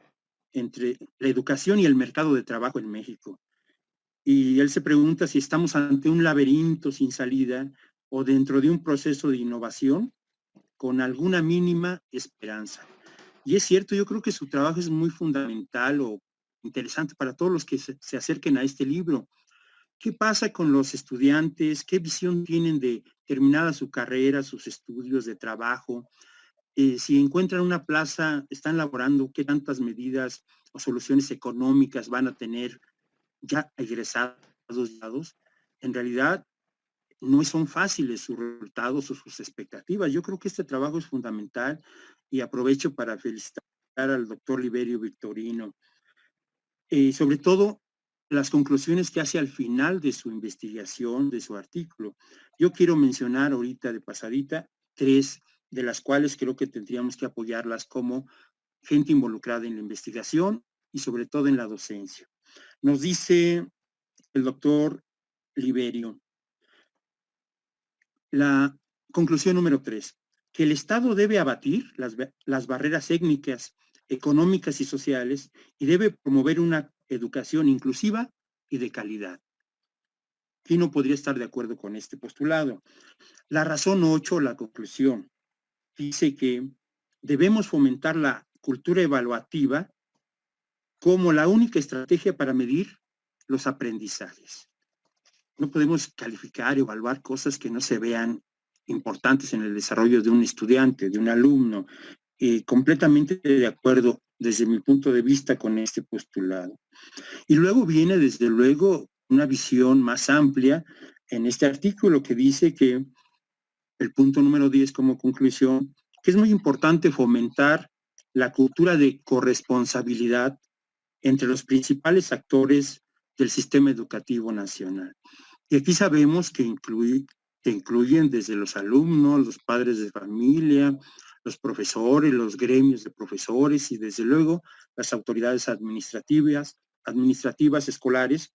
entre la educación y el mercado de trabajo en México. Y él se pregunta si estamos ante un laberinto sin salida o dentro de un proceso de innovación con alguna mínima esperanza. Y es cierto, yo creo que su trabajo es muy fundamental o interesante para todos los que se acerquen a este libro. ¿Qué pasa con los estudiantes? ¿Qué visión tienen de terminada su carrera, sus estudios de trabajo? Si encuentran una plaza, están laborando, ¿qué tantas medidas o soluciones económicas van a tener ya egresados? En realidad, no son fáciles sus resultados o sus expectativas. Yo creo que este trabajo es fundamental y aprovecho para felicitar al doctor Liberio Victorino. Sobre todo, las conclusiones que hace al final de su investigación, de su artículo. Yo quiero mencionar ahorita de pasadita 3 de las cuales creo que tendríamos que apoyarlas como gente involucrada en la investigación y sobre todo en la docencia. Nos dice el doctor Liberio, la conclusión número 3, que el Estado debe abatir las barreras étnicas, económicas y sociales y debe promover una educación inclusiva y de calidad. ¿Quién no podría estar de acuerdo con este postulado? La razón 8, la conclusión, dice que debemos fomentar la cultura evaluativa como la única estrategia para medir los aprendizajes. No podemos calificar, evaluar cosas que no se vean importantes en el desarrollo de un estudiante, de un alumno. Completamente de acuerdo desde mi punto de vista con este postulado. Y luego viene desde luego una visión más amplia en este artículo que dice que el punto número 10 como conclusión, que es muy importante fomentar la cultura de corresponsabilidad entre los principales actores del sistema educativo nacional. Y aquí sabemos que incluyen desde los alumnos, los padres de familia, los profesores, los gremios de profesores y desde luego las autoridades administrativas escolares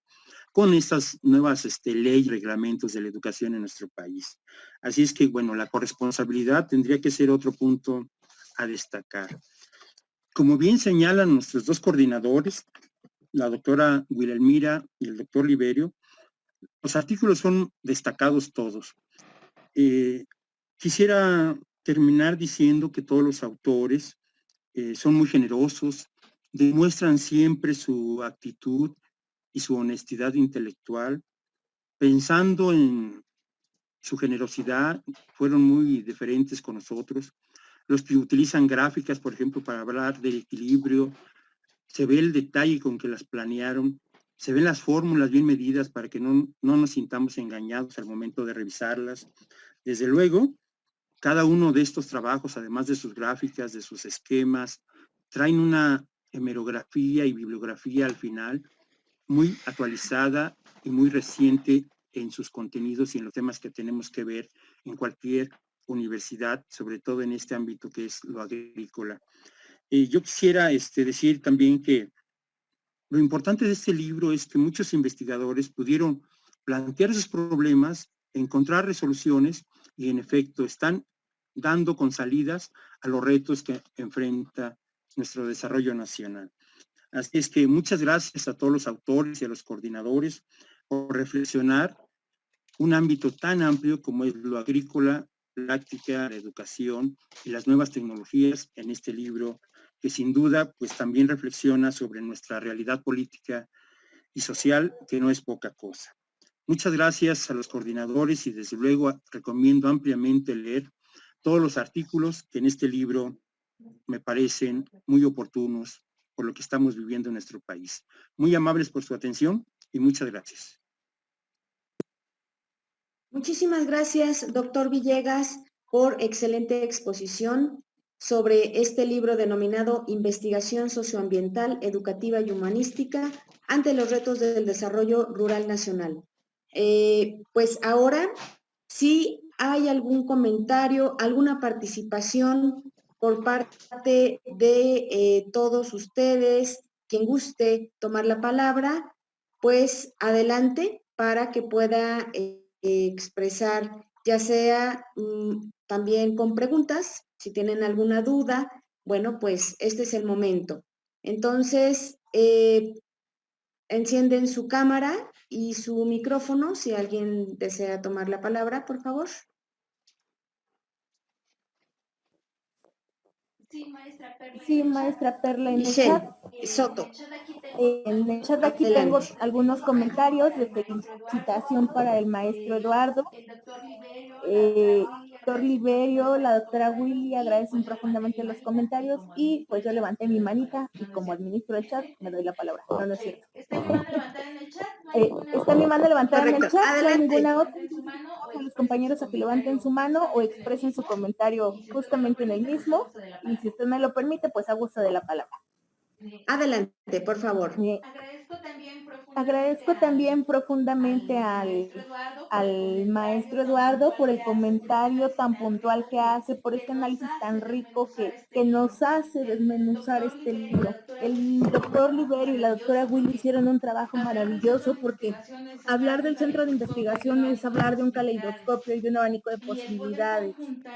con estas nuevas leyes y reglamentos de la educación en nuestro país. Así es que, bueno, la corresponsabilidad tendría que ser otro punto a destacar. Como bien señalan nuestros dos coordinadores, la doctora Wilhelmira y el doctor Liberio, los artículos son destacados todos. Quisiera terminar diciendo que todos los autores son muy generosos, demuestran siempre su actitud y su honestidad intelectual, pensando en su generosidad, fueron muy diferentes con nosotros. Los que utilizan gráficas, por ejemplo, para hablar del equilibrio, se ve el detalle con que las planearon, se ven las fórmulas bien medidas para que no nos sintamos engañados al momento de revisarlas. Desde luego, cada uno de estos trabajos, además de sus gráficas, de sus esquemas, traen una hemerografía y bibliografía al final muy actualizada y muy reciente en sus contenidos y en los temas que tenemos que ver en cualquier universidad, sobre todo en este ámbito que es lo agrícola. Yo quisiera decir también que lo importante de este libro es que muchos investigadores pudieron plantear sus problemas, encontrar resoluciones y en efecto están dando con salidas a los retos que enfrenta nuestro desarrollo nacional. Así es que muchas gracias a todos los autores y a los coordinadores por reflexionar un ámbito tan amplio como es lo agrícola, práctica, la educación y las nuevas tecnologías en este libro que sin duda pues también reflexiona sobre nuestra realidad política y social, que no es poca cosa. Muchas gracias a los coordinadores y desde luego recomiendo ampliamente leer todos los artículos que en este libro me parecen muy oportunos por lo que estamos viviendo en nuestro país. Muy amables por su atención y muchas gracias. Muchísimas gracias, doctor Villegas, por excelente exposición sobre este libro denominado Investigación Socioambiental, Educativa y Humanística ante los retos del desarrollo rural nacional. Pues ahora, si hay algún comentario, alguna participación por parte de todos ustedes, quien guste tomar la palabra, pues adelante para que pueda expresar, ya sea también con preguntas, si tienen alguna duda, bueno, pues este es el momento. Entonces, encienden su cámara y su micrófono, si alguien desea tomar la palabra, por favor. Sí, maestra Perla, en el Michelle chat. Soto. En el chat aquí tengo algunos comentarios de felicitación para el maestro Eduardo. Doctor Liberio, la doctora Willy agradecen profundamente los comentarios y pues yo levanté mi manita y como administro el chat me doy la palabra. No, no es cierto. Está mi mano levantada en el chat, no hay ninguna otra. A los compañeros a que levanten su mano o expresen su comentario justamente en el mismo y si usted me lo permite, pues a gusto de la palabra. Adelante, por favor. Agradezco también profundamente al maestro Eduardo por el comentario tan puntual que hace, por este análisis tan rico que nos hace desmenuzar este libro. El doctor Liberio y la doctora Willy hicieron un trabajo maravilloso porque hablar del centro de investigación es hablar de un caleidoscopio y de un abanico de posibilidades.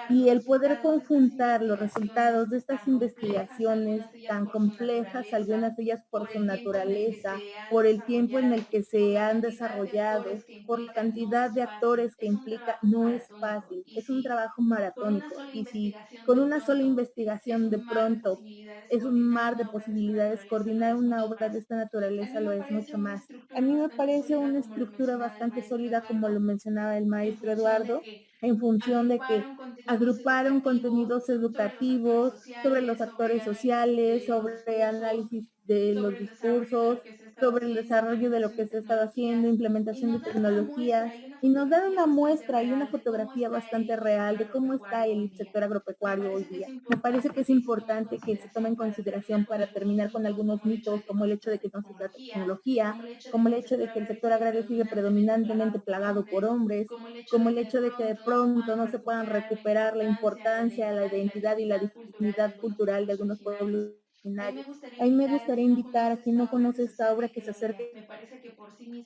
Y el poder conjuntar los resultados de estas investigaciones tan complejas, algunas de ellas por su naturaleza, por el tiempo en el que se han desarrollado, por la cantidad de actores que implica, no es fácil, es un trabajo maratónico. Y si con una sola investigación de pronto es un mar de posibilidades, coordinar una obra de esta naturaleza lo es mucho más. A mí me parece una estructura bastante sólida, como lo mencionaba el maestro Eduardo, en función de que agruparon contenidos educativos sobre los actores sociales, sobre análisis de los discursos, sobre el desarrollo de lo que se ha estado haciendo, implementación de tecnologías, y nos dan una muestra y una fotografía bastante real de cómo está el sector agropecuario hoy día. Me parece que es importante que se tome en consideración para terminar con algunos mitos, como el hecho de que no se usa tecnología, como el hecho de que el sector agrario sigue predominantemente plagado por hombres, como el hecho de que de pronto no se puedan recuperar la importancia, la identidad y la dignidad cultural de algunos pueblos originarios. A mí me gustaría invitar a quien no conoce esta obra que se acerque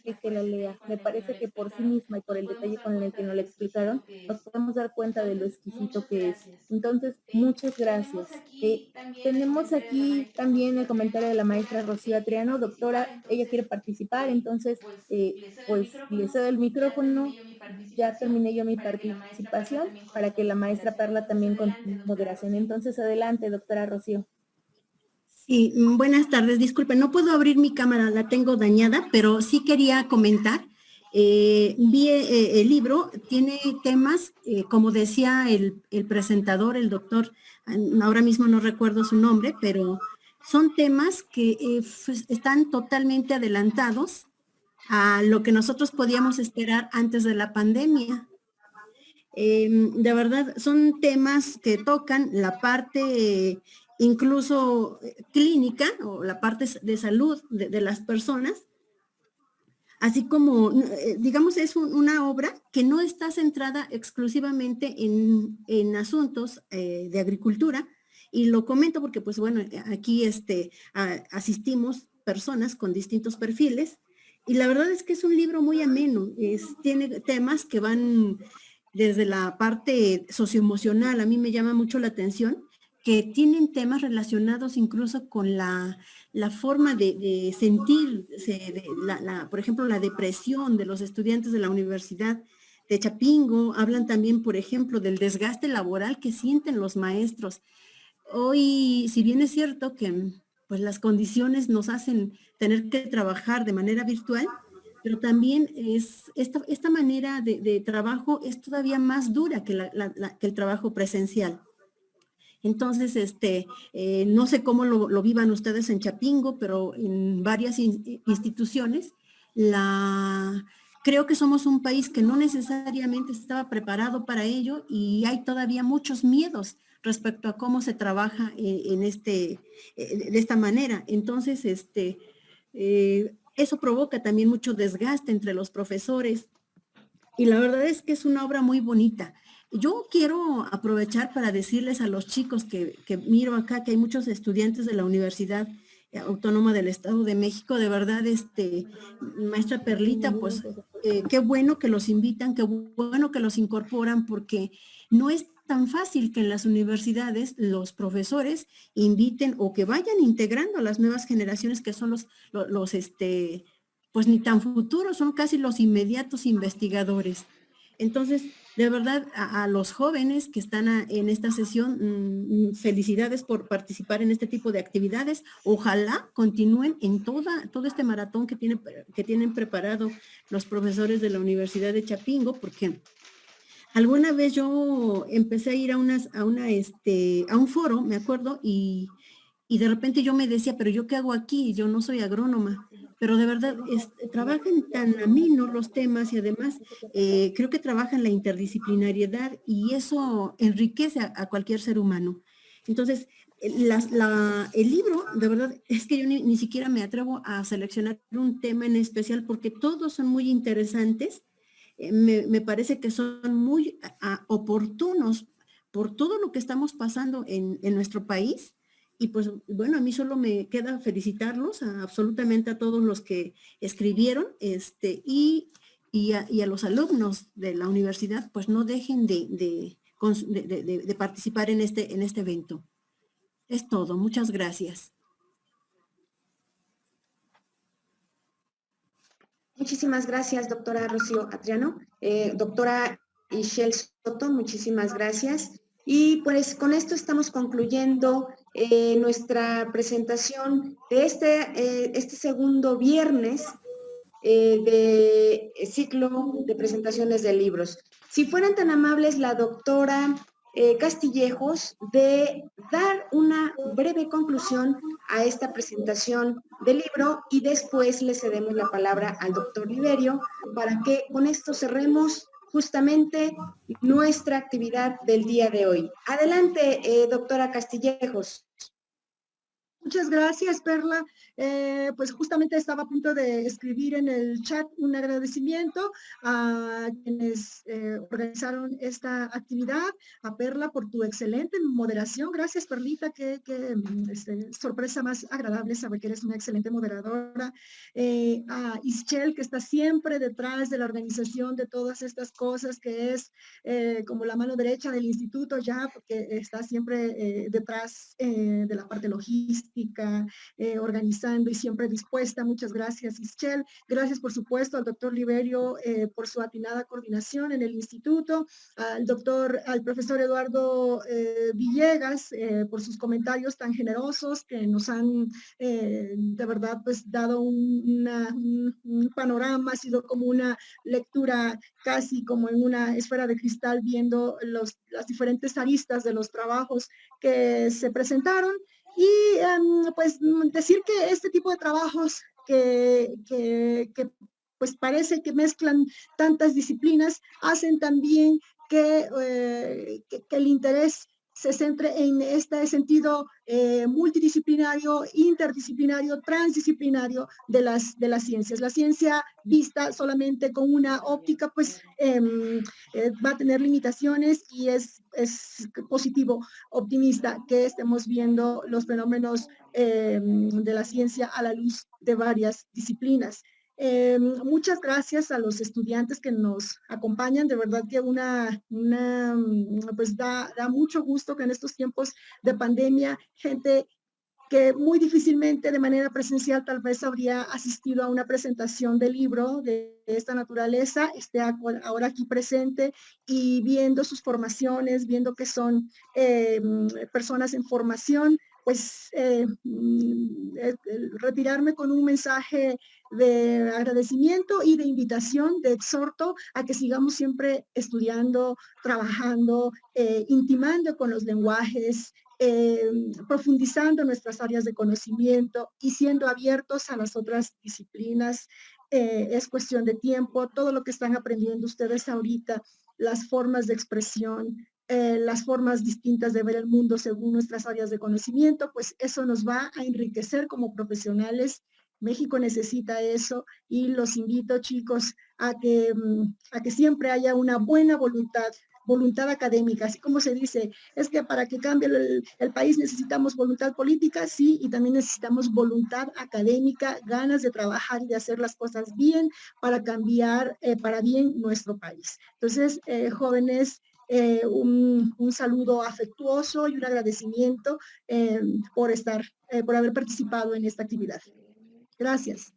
y que la lea. Me parece que por sí misma y por el detalle con el que nos la explicaron, nos podemos dar cuenta de lo exquisito que es. Entonces, muchas gracias. Tenemos aquí también el comentario de la maestra Rocío Adriano. Doctora, ella quiere participar, entonces, pues le cedo el micrófono. Ya terminé yo mi participación para que la maestra Perla también con moderación. Entonces, adelante, doctora Rocío. Sí, buenas tardes. Disculpen, no puedo abrir mi cámara, la tengo dañada, pero sí quería comentar. Vi el libro, tiene temas, como decía el presentador, el doctor, ahora mismo no recuerdo su nombre, pero son temas que están totalmente adelantados a lo que nosotros podíamos esperar antes de la pandemia. De verdad, son temas que tocan la parte incluso clínica o la parte de salud de las personas, así como, digamos, es una obra que no está centrada exclusivamente en asuntos de agricultura, y lo comento porque, pues bueno, aquí asistimos personas con distintos perfiles, y la verdad es que es un libro muy ameno, tiene temas que van desde la parte socioemocional. A mí me llama mucho la atención que tienen temas relacionados incluso con la forma de sentirse, por ejemplo, la depresión de los estudiantes de la Universidad de Chapingo. Hablan también, por ejemplo, del desgaste laboral que sienten los maestros. Hoy, si bien es cierto que pues, las condiciones nos hacen tener que trabajar de manera virtual, pero también esta manera de trabajo es todavía más dura que el trabajo presencial. Entonces, no sé cómo lo vivan ustedes en Chapingo, pero en varias instituciones creo que somos un país que no necesariamente estaba preparado para ello y hay todavía muchos miedos respecto a cómo se trabaja de esta manera. Entonces, eso provoca también mucho desgaste entre los profesores y la verdad es que es una obra muy bonita. Yo quiero aprovechar para decirles a los chicos que miro acá, que hay muchos estudiantes de la Universidad Autónoma del Estado de México, de verdad, maestra Perlita, pues qué bueno que los invitan, qué bueno que los incorporan, porque no es tan fácil que en las universidades los profesores inviten o que vayan integrando a las nuevas generaciones que son pues ni tan futuros, son casi los inmediatos investigadores. Entonces, de verdad, a los jóvenes que están en esta sesión, felicidades por participar en este tipo de actividades. Ojalá continúen en todo este maratón que tienen preparado los profesores de la Universidad de Chapingo, porque alguna vez yo empecé a ir a un foro, me acuerdo, y de repente yo me decía, pero ¿yo qué hago aquí? Yo no soy agrónoma. Pero de verdad, trabajan tan amenos los temas y además creo que trabajan la interdisciplinariedad y eso enriquece a cualquier ser humano. Entonces, el libro, de verdad, es que yo ni siquiera me atrevo a seleccionar un tema en especial porque todos son muy interesantes. Me parece que son muy oportunos por todo lo que estamos pasando en nuestro país. Y pues bueno, a mí solo me queda felicitarlos absolutamente a todos los que escribieron y a los alumnos de la universidad, pues no dejen de participar en este evento. Es todo, muchas gracias. Muchísimas gracias, doctora Rocío Adriano. Doctora Ishel Soto, muchísimas gracias. Y pues con esto estamos concluyendo nuestra presentación de este segundo viernes de ciclo de presentaciones de libros. Si fueran tan amables la doctora Castillejos de dar una breve conclusión a esta presentación del libro y después le cedemos la palabra al doctor Liberio para que con esto cerremos justamente nuestra actividad del día de hoy. Adelante, doctora Castillejos. Muchas gracias, Perla. Pues justamente estaba a punto de escribir en el chat un agradecimiento a quienes organizaron esta actividad, a Perla por tu excelente moderación. Gracias, Perlita, qué sorpresa más agradable saber que eres una excelente moderadora. A Ischel, que está siempre detrás de la organización de todas estas cosas, que es como la mano derecha del instituto ya, porque está siempre detrás de la parte logística, organizando y siempre dispuesta. Muchas gracias, Ischel. Gracias, por supuesto, al doctor Liberio por su atinada coordinación en el instituto, al profesor Eduardo Villegas por sus comentarios tan generosos que nos han de verdad pues dado un panorama, ha sido como una lectura casi como en una esfera de cristal viendo las diferentes aristas de los trabajos que se presentaron. Y pues decir que este tipo de trabajos que pues parece que mezclan tantas disciplinas, hacen también que el interés se centre en este sentido multidisciplinario, interdisciplinario, transdisciplinario de las ciencias. La ciencia vista solamente con una óptica, pues va a tener limitaciones y es positivo, optimista, que estemos viendo los fenómenos de la ciencia a la luz de varias disciplinas. Muchas gracias a los estudiantes que nos acompañan, de verdad que pues da mucho gusto que en estos tiempos de pandemia, gente que muy difícilmente de manera presencial tal vez habría asistido a una presentación de libro de esta naturaleza, esté ahora aquí presente y viendo sus formaciones, viendo que son personas en formación, pues retirarme con un mensaje de agradecimiento y de invitación, de exhorto a que sigamos siempre estudiando, trabajando, intimando con los lenguajes, profundizando nuestras áreas de conocimiento y siendo abiertos a las otras disciplinas es cuestión de tiempo. Todo lo que están aprendiendo ustedes ahorita, las formas de expresión, las formas distintas de ver el mundo según nuestras áreas de conocimiento, pues eso nos va a enriquecer como profesionales. México necesita eso y los invito, chicos, a que siempre haya una buena voluntad académica, así como se dice, es que para que cambie el país necesitamos voluntad política, sí, y también necesitamos voluntad académica, ganas de trabajar y de hacer las cosas bien para cambiar para bien nuestro país. Entonces, jóvenes, un saludo afectuoso y un agradecimiento por haber participado en esta actividad. Gracias.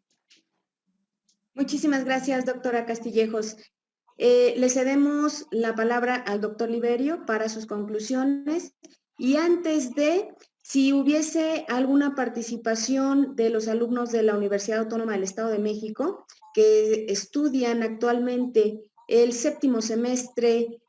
Muchísimas gracias, doctora Castillejos. Le cedemos la palabra al doctor Liberio para sus conclusiones. Y antes de, si hubiese alguna participación de los alumnos de la Universidad Autónoma del Estado de México que estudian actualmente el 7º semestre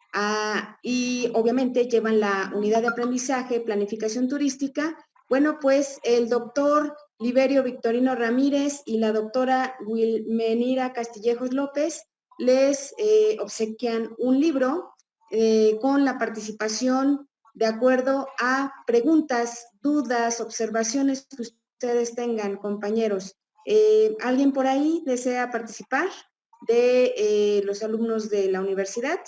y obviamente llevan la unidad de aprendizaje, planificación turística, bueno, pues el doctor Liberio Victorino Ramírez y la doctora Wilmenira Castillejos López les obsequian un libro con la participación de acuerdo a preguntas, dudas, observaciones que ustedes tengan, compañeros. ¿Alguien por ahí desea participar de los alumnos de la universidad?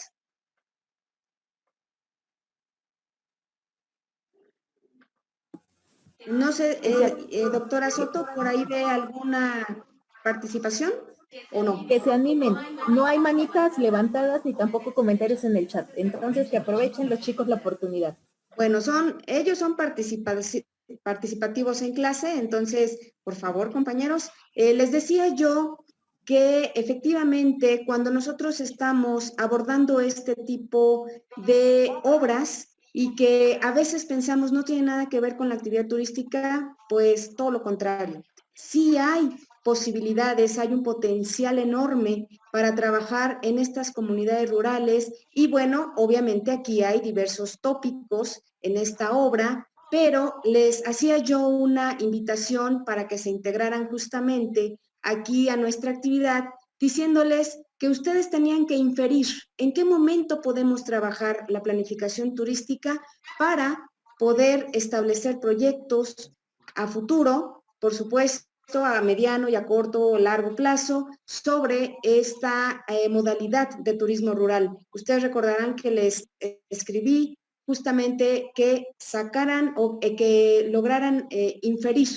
No sé, doctora Soto, ¿por ahí ve alguna participación o no? Que se animen. No hay manitas levantadas ni tampoco comentarios en el chat. Entonces, que aprovechen los chicos la oportunidad. Bueno, ellos son participativos en clase, entonces, por favor, compañeros, les decía yo que efectivamente cuando nosotros estamos abordando este tipo de obras y que a veces pensamos no tiene nada que ver con la actividad turística, pues todo lo contrario. Sí hay posibilidades, hay un potencial enorme para trabajar en estas comunidades rurales y bueno, obviamente aquí hay diversos tópicos en esta obra, pero les hacía yo una invitación para que se integraran justamente aquí a nuestra actividad, diciéndoles que ustedes tenían que inferir en qué momento podemos trabajar la planificación turística para poder establecer proyectos a futuro, por supuesto, a mediano y a corto o largo plazo sobre esta modalidad de turismo rural. Ustedes recordarán que les escribí justamente que sacaran o que lograran inferir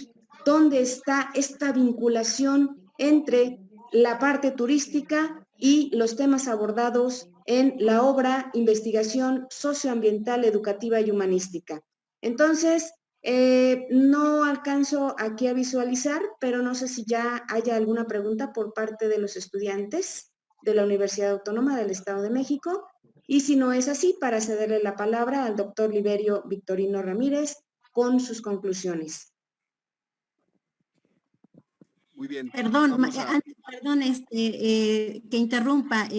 dónde está esta vinculación entre la parte turística y los temas abordados en la obra Investigación Socioambiental, Educativa y Humanística. Entonces, no alcanzo aquí a visualizar, pero no sé si ya haya alguna pregunta por parte de los estudiantes de la Universidad Autónoma del Estado de México. Y si no es así, para cederle la palabra al doctor Liberio Victorino Ramírez con sus conclusiones. Muy bien. Perdón, perdón, que interrumpa,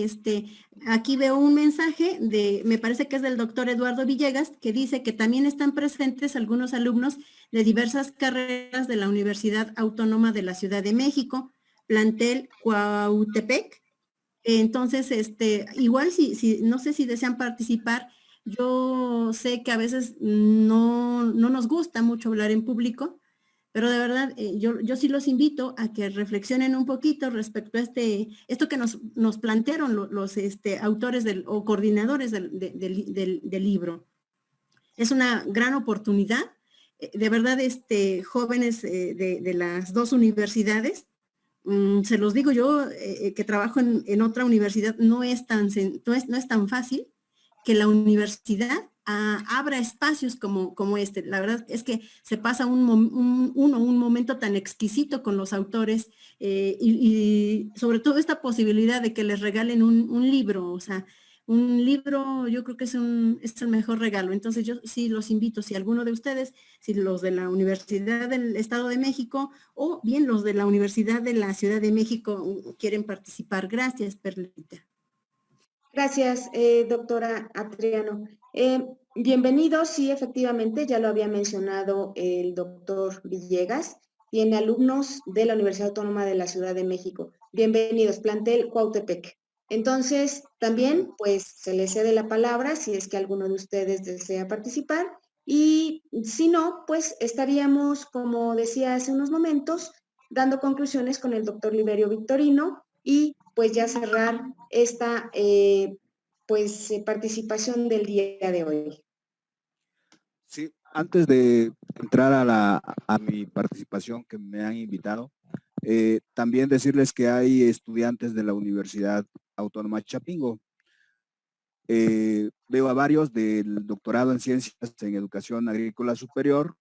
aquí veo un mensaje me parece que es del doctor Eduardo Villegas, que dice que también están presentes algunos alumnos de diversas carreras de la Universidad Autónoma de la Ciudad de México, plantel Cuautepec. Entonces, igual no sé si desean participar, yo sé que a veces no nos gusta mucho hablar en público, pero de verdad, yo sí los invito a que reflexionen un poquito respecto a esto que nos plantearon los autores o coordinadores del libro. Es una gran oportunidad. De verdad, jóvenes de las dos universidades, se los digo yo, que trabajo en otra universidad, no es tan fácil que la universidad abra espacios como este. La verdad es que se pasa un momento tan exquisito con los autores y sobre todo esta posibilidad de que les regalen un libro, o sea, un libro yo creo que es el mejor regalo. Entonces yo sí los invito, si alguno de ustedes, si los de la Universidad del Estado de México o bien los de la Universidad de la Ciudad de México quieren participar. Gracias, Perlita. Gracias, doctora Adriano. Bienvenidos, sí, efectivamente, ya lo había mencionado el doctor Villegas, tiene alumnos de la Universidad Autónoma de la Ciudad de México. Bienvenidos, plantel Cuautepec. Entonces, también, pues, se les cede la palabra si es que alguno de ustedes desea participar. Y si no, pues estaríamos, como decía hace unos momentos, dando conclusiones con el doctor Liberio Victorino y pues ya cerrar esta participación del día de hoy. Sí, antes de entrar a mi participación que me han invitado, también decirles que hay estudiantes de la Universidad Autónoma Chapingo. Veo a varios del doctorado en Ciencias en Educación Agrícola Superior,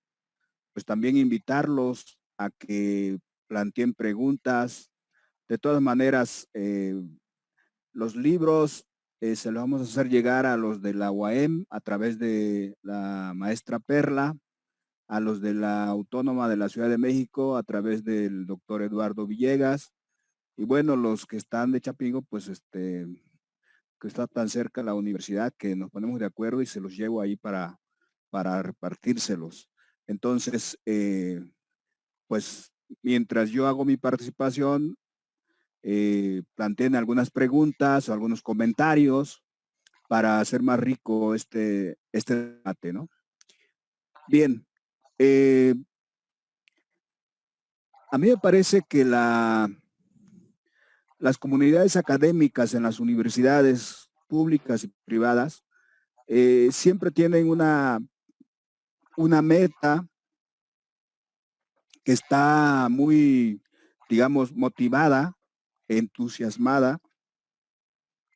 pues también invitarlos a que planteen preguntas. De todas maneras, los libros se los vamos a hacer llegar a los de la UAM a través de la maestra Perla, a los de la Autónoma de la Ciudad de México a través del doctor Eduardo Villegas. Y bueno, los que están de Chapingo, pues que está tan cerca la universidad que nos ponemos de acuerdo y se los llevo ahí para repartírselos. Entonces, pues mientras yo hago mi participación, planteen algunas preguntas o algunos comentarios para hacer más rico este debate, ¿no? Bien, a mí me parece que las comunidades académicas en las universidades públicas y privadas siempre tienen una meta que está muy, digamos, motivada, entusiasmada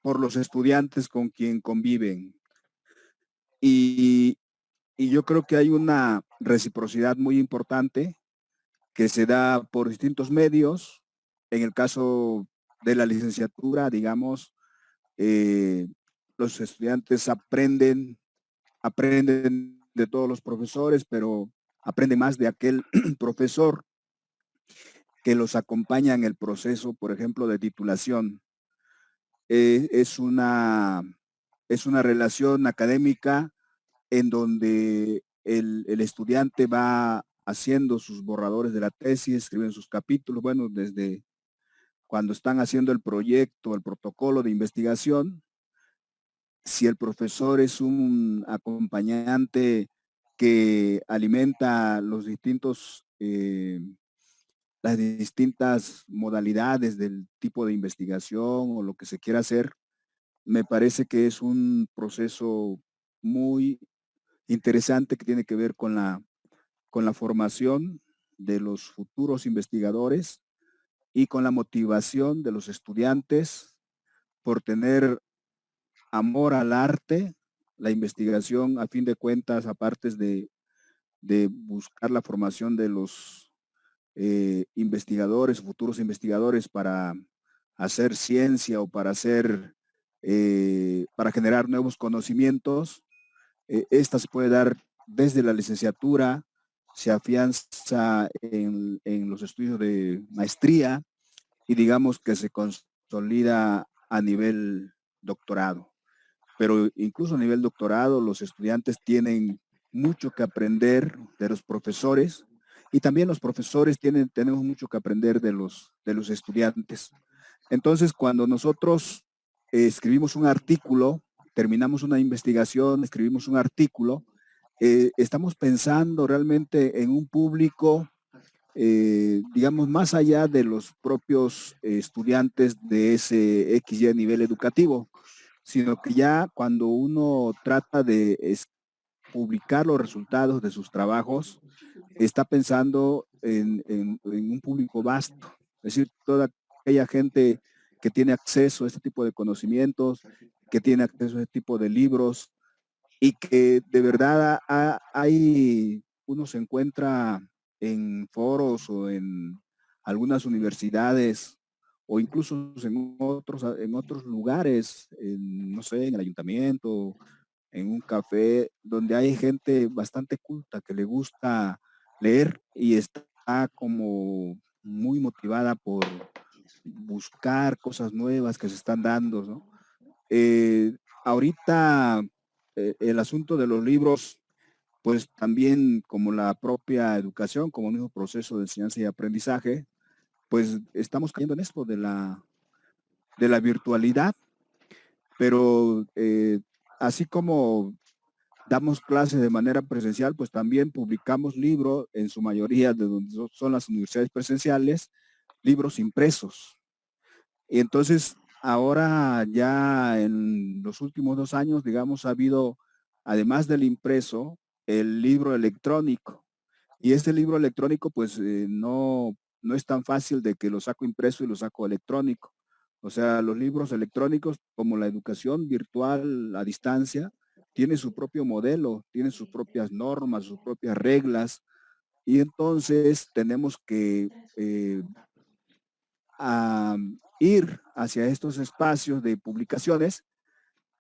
por los estudiantes con quien conviven. Y yo creo que hay una reciprocidad muy importante que se da por distintos medios. En el caso de la licenciatura, digamos, los estudiantes aprenden de todos los profesores, pero aprenden más de aquel profesor que los acompaña en el proceso, por ejemplo, de titulación. Es una relación académica en donde el estudiante va haciendo sus borradores de la tesis, escriben sus capítulos, bueno, desde cuando están haciendo el proyecto, el protocolo de investigación. Si el profesor es un acompañante que alimenta los distintos, las distintas modalidades del tipo de investigación o lo que se quiera hacer, me parece que es un proceso muy interesante que tiene que ver con la formación de los futuros investigadores y con la motivación de los estudiantes por tener amor al arte, la investigación, a fin de cuentas, aparte de buscar la formación de los investigadores, futuros investigadores para hacer ciencia o para generar nuevos conocimientos. Esta se puede dar desde la licenciatura, se afianza en los estudios de maestría y digamos que se consolida a nivel doctorado. Pero incluso a nivel doctorado los estudiantes tienen mucho que aprender de los profesores y también los profesores tenemos mucho que aprender de los estudiantes. Entonces, cuando nosotros escribimos un artículo, terminamos una investigación, escribimos un artículo, estamos pensando realmente en un público, digamos, más allá de los propios estudiantes de ese XY nivel educativo, sino que ya cuando uno trata de publicar los resultados de sus trabajos, está pensando en un público vasto, es decir, toda aquella gente que tiene acceso a este tipo de conocimientos, que tiene acceso a este tipo de libros y que de verdad uno se encuentra en foros o en algunas universidades o incluso en otros lugares, no sé, en el ayuntamiento, en un café, donde hay gente bastante culta que le gusta leer y está como muy motivada por buscar cosas nuevas que se están dando, ¿no? Ahorita el asunto de los libros, pues también como la propia educación, como el mismo proceso de enseñanza y aprendizaje, pues estamos cayendo en esto de la virtualidad, pero así como damos clases de manera presencial, pues también publicamos libros, en su mayoría de donde son las universidades presenciales, libros impresos. Y entonces, ahora ya en los últimos 2 años, digamos, ha habido, además del impreso, el libro electrónico. Y este libro electrónico, pues no es tan fácil de que lo saco impreso y lo saco electrónico. O sea, los libros electrónicos, como la educación virtual a distancia, tiene su propio modelo, tiene sus propias normas, sus propias reglas. Y entonces tenemos que ir hacia estos espacios de publicaciones,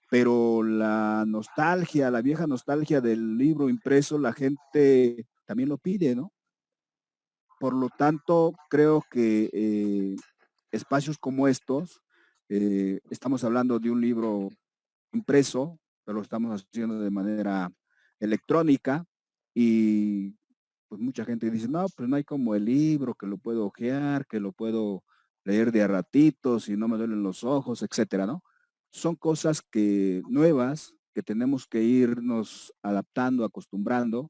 pero la nostalgia, la vieja nostalgia del libro impreso, la gente también lo pide, ¿no? Por lo tanto, creo que espacios como estos, estamos hablando de un libro impreso, pero lo estamos haciendo de manera electrónica y pues mucha gente dice, no, pues no hay como el libro, que lo puedo hojear, que lo puedo leer de a ratitos y no me duelen los ojos, etcétera, ¿no? Son cosas nuevas que tenemos que irnos adaptando, acostumbrando,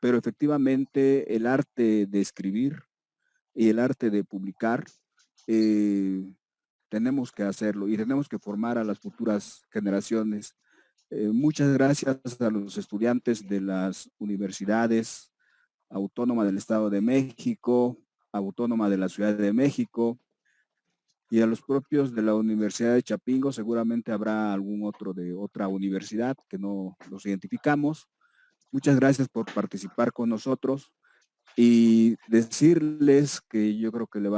pero efectivamente el arte de escribir y el arte de publicar, tenemos que hacerlo y tenemos que formar a las futuras generaciones. Muchas gracias a los estudiantes de las universidades Autónoma del Estado de México, Autónoma de la Ciudad de México y a los propios de la Universidad de Chapingo. Seguramente habrá algún otro de otra universidad que no los identificamos. Muchas gracias por participar con nosotros y decirles que yo creo que les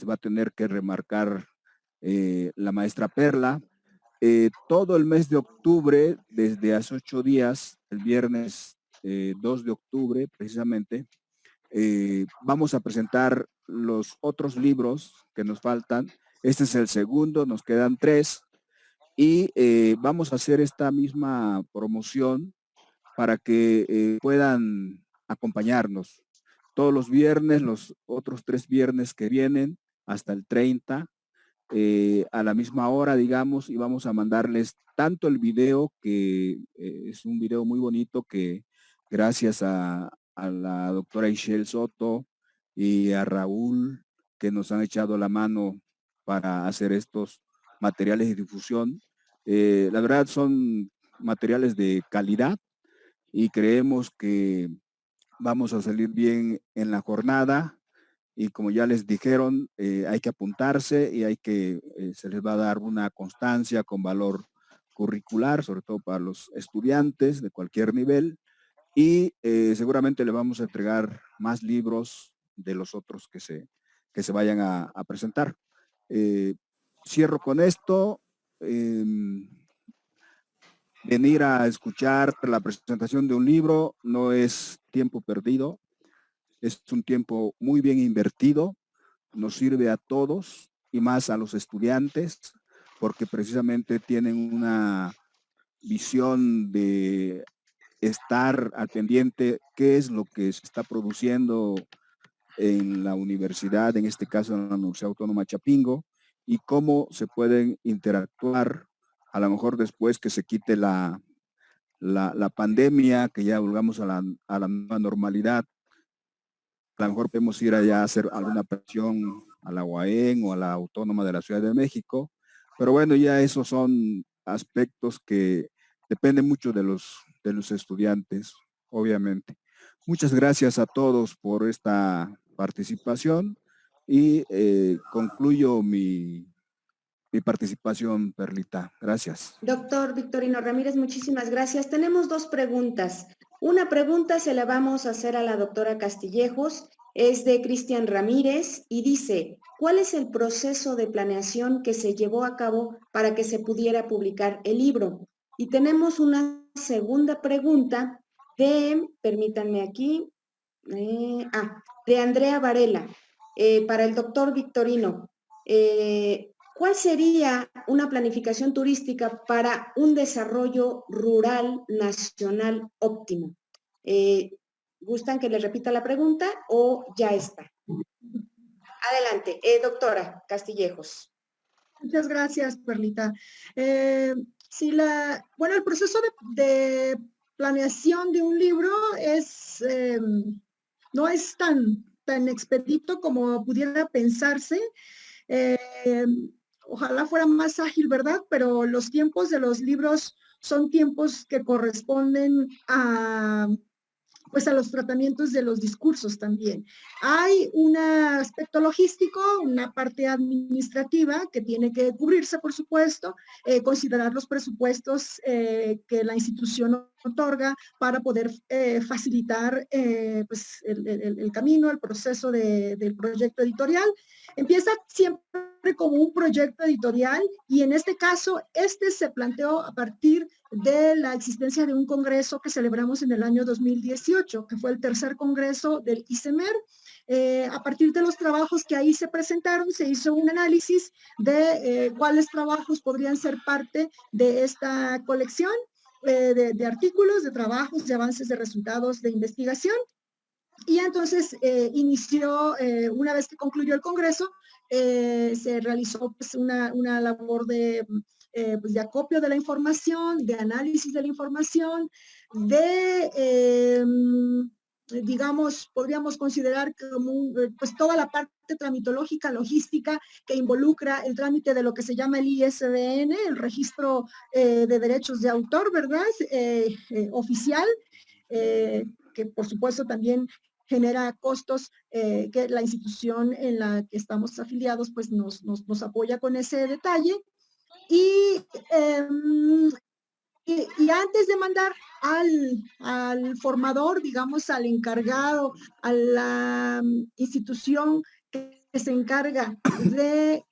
va a tener que remarcar la maestra Perla. Todo el mes de octubre, desde hace 8 días, el viernes 2 de octubre precisamente, vamos a presentar los otros libros que nos faltan. Este es el segundo, nos quedan 3 y vamos a hacer esta misma promoción para que puedan acompañarnos todos los viernes, los otros 3 viernes que vienen, hasta el 30, a la misma hora, digamos, y vamos a mandarles tanto el video, que es un video muy bonito, que gracias a la doctora Ishel Soto y a Raúl, que nos han echado la mano para hacer estos materiales de difusión. La verdad son materiales de calidad y creemos que vamos a salir bien en la jornada. Y como ya les dijeron, hay que apuntarse y se les va a dar una constancia con valor curricular, sobre todo para los estudiantes de cualquier nivel. Y seguramente le vamos a entregar más libros de los otros que se vayan a presentar. Cierro con esto. Venir a escuchar la presentación de un libro no es tiempo perdido, es un tiempo muy bien invertido, nos sirve a todos y más a los estudiantes, porque precisamente tienen una visión de estar al pendiente qué es lo que se está produciendo en la universidad, en este caso en la Universidad Autónoma de Chapingo, y cómo se pueden interactuar a lo mejor después que se quite la pandemia, que ya volvamos a la nueva normalidad. A lo mejor podemos ir allá a hacer alguna presión a la UAM o a la Autónoma de la Ciudad de México, pero bueno, ya esos son aspectos que dependen mucho de los estudiantes, obviamente. Muchas gracias a todos por esta participación y concluyo mi participación, Perlita. Gracias. Doctor Victorino Ramírez, muchísimas gracias. Tenemos 2 preguntas. Una pregunta se la vamos a hacer a la doctora Castillejos, es de Cristian Ramírez y dice, ¿cuál es el proceso de planeación que se llevó a cabo para que se pudiera publicar el libro? Y tenemos una segunda pregunta permítanme aquí, de Andrea Varela, para el doctor Victorino. ¿Cuál sería una planificación turística para un desarrollo rural nacional óptimo? ¿Gustan que les repita la pregunta o ya está? Adelante, doctora Castillejos. Muchas gracias, Perlita. Bueno, el proceso de planeación de un libro no es tan expedito como pudiera pensarse. Ojalá fuera más ágil, ¿verdad? Pero los tiempos de los libros son tiempos que corresponden a los tratamientos de los discursos también. Hay un aspecto logístico, una parte administrativa que tiene que cubrirse, por supuesto, considerar los presupuestos que la institución otorga para poder facilitar el camino, el proceso del proyecto editorial. Empieza siempre como un proyecto editorial y en este caso, se planteó a partir de la existencia de un congreso que celebramos en el año 2018, que fue el tercer congreso del ICEMER. A partir de los trabajos que ahí se presentaron, se hizo un análisis de cuáles trabajos podrían ser parte de esta colección de artículos, de trabajos, de avances, de resultados de investigación. Y entonces inició, una vez que concluyó el congreso, se realizó pues, una labor de acopio de la información, de análisis de la información, digamos, podríamos considerar como pues toda la parte tramitológica, logística, que involucra el trámite de lo que se llama el ISBN, el registro de derechos de autor, ¿verdad? Oficial, que por supuesto también genera costos que la institución en la que estamos afiliados pues nos apoya con ese detalle. Y antes de mandar al formador, digamos, al encargado, a la institución que se encarga de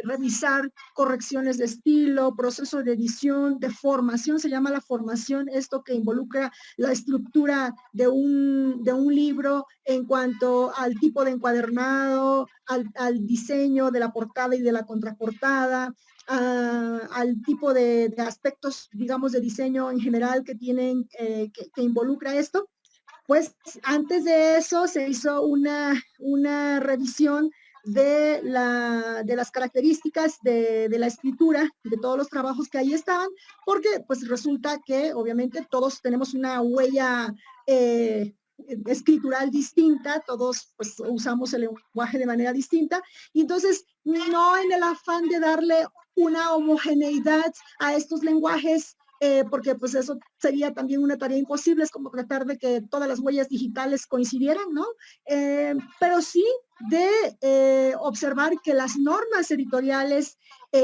revisar correcciones de estilo, proceso de edición, de formación, se llama la formación, esto que involucra la estructura de un libro en cuanto al tipo de encuadernado, al diseño de la portada y de la contraportada, al tipo de aspectos, digamos, de diseño en general que tienen, que involucra esto. Pues antes de eso se hizo una revisión de las características de la escritura, de todos los trabajos que ahí estaban, porque pues resulta que obviamente todos tenemos una huella escritural distinta, todos pues usamos el lenguaje de manera distinta, y entonces no en el afán de darle una homogeneidad a estos lenguajes, porque pues eso sería también una tarea imposible, es como tratar de que todas las huellas digitales coincidieran, ¿no? Pero sí de observar que las normas editoriales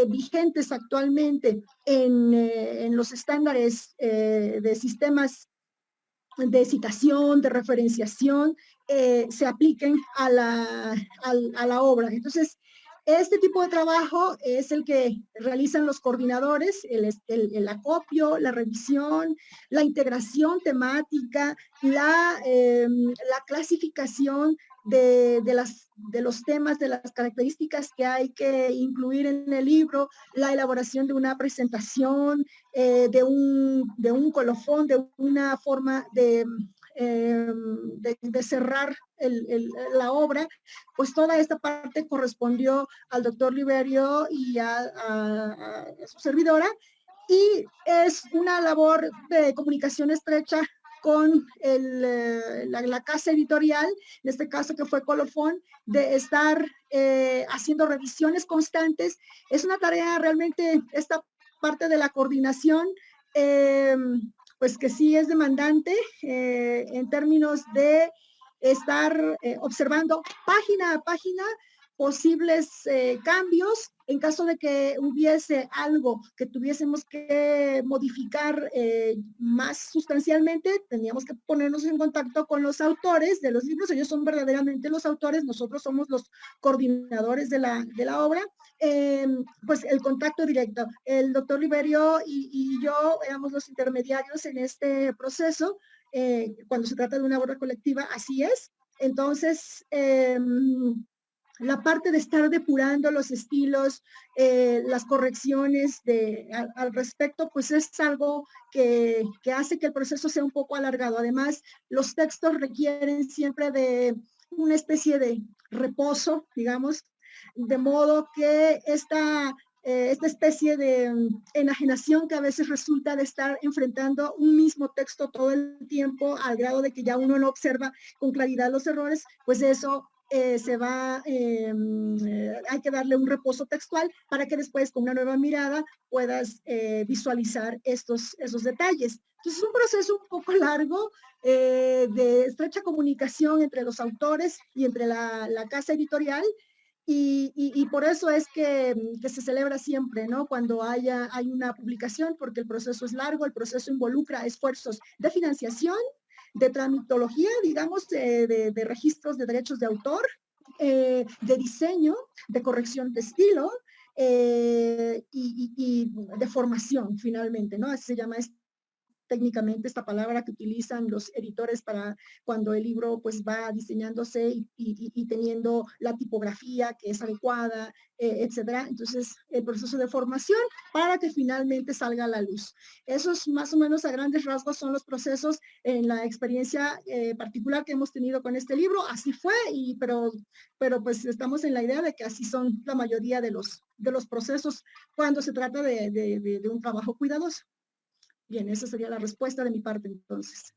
vigentes actualmente en los estándares de sistemas de citación, de referenciación, se apliquen a la obra. Entonces, este tipo de trabajo es el que realizan los coordinadores, el acopio, la revisión, la integración temática, la clasificación de los temas, de las características que hay que incluir en el libro, la elaboración de una presentación, de un colofón, de una forma de cerrar la obra, pues toda esta parte correspondió al doctor Liberio y a su servidora, y es una labor de comunicación estrecha con la casa editorial, en este caso que fue Colofón, de estar haciendo revisiones constantes. Es una tarea realmente, esta parte de la coordinación, pues que sí es demandante en términos de estar observando página a página posibles cambios en caso de que hubiese algo que tuviésemos que modificar más sustancialmente. Teníamos que ponernos en contacto con los autores de los libros. Ellos son verdaderamente los autores, nosotros somos los coordinadores de la obra. Pues el contacto directo. El doctor Liberio y yo éramos los intermediarios en este proceso. Cuando se trata de una obra colectiva, así es. Entonces, la parte de estar depurando los estilos, las correcciones al respecto, pues es algo que hace que el proceso sea un poco alargado. Además, los textos requieren siempre de una especie de reposo, digamos, de modo que esta especie de enajenación que a veces resulta de estar enfrentando un mismo texto todo el tiempo al grado de que ya uno no observa con claridad los errores, pues eso hay que darle un reposo textual para que después con una nueva mirada puedas visualizar esos detalles. Entonces es un proceso un poco largo de estrecha comunicación entre los autores y entre la casa editorial, y por eso es que se celebra siempre, ¿no? Cuando hay una publicación, porque el proceso es largo, el proceso involucra esfuerzos de financiación, de tramitología, digamos, de registros de derechos de autor, de diseño, de corrección de estilo y de formación, finalmente, ¿no? Así se llama técnicamente esta palabra que utilizan los editores para cuando el libro pues va diseñándose y teniendo la tipografía que es adecuada, etcétera. Entonces, el proceso de formación para que finalmente salga a la luz. Esos más o menos a grandes rasgos son los procesos en la experiencia particular que hemos tenido con este libro. Así fue, pero pues estamos en la idea de que así son la mayoría de los procesos cuando se trata de un trabajo cuidadoso. Bien, esa sería la respuesta de mi parte, entonces.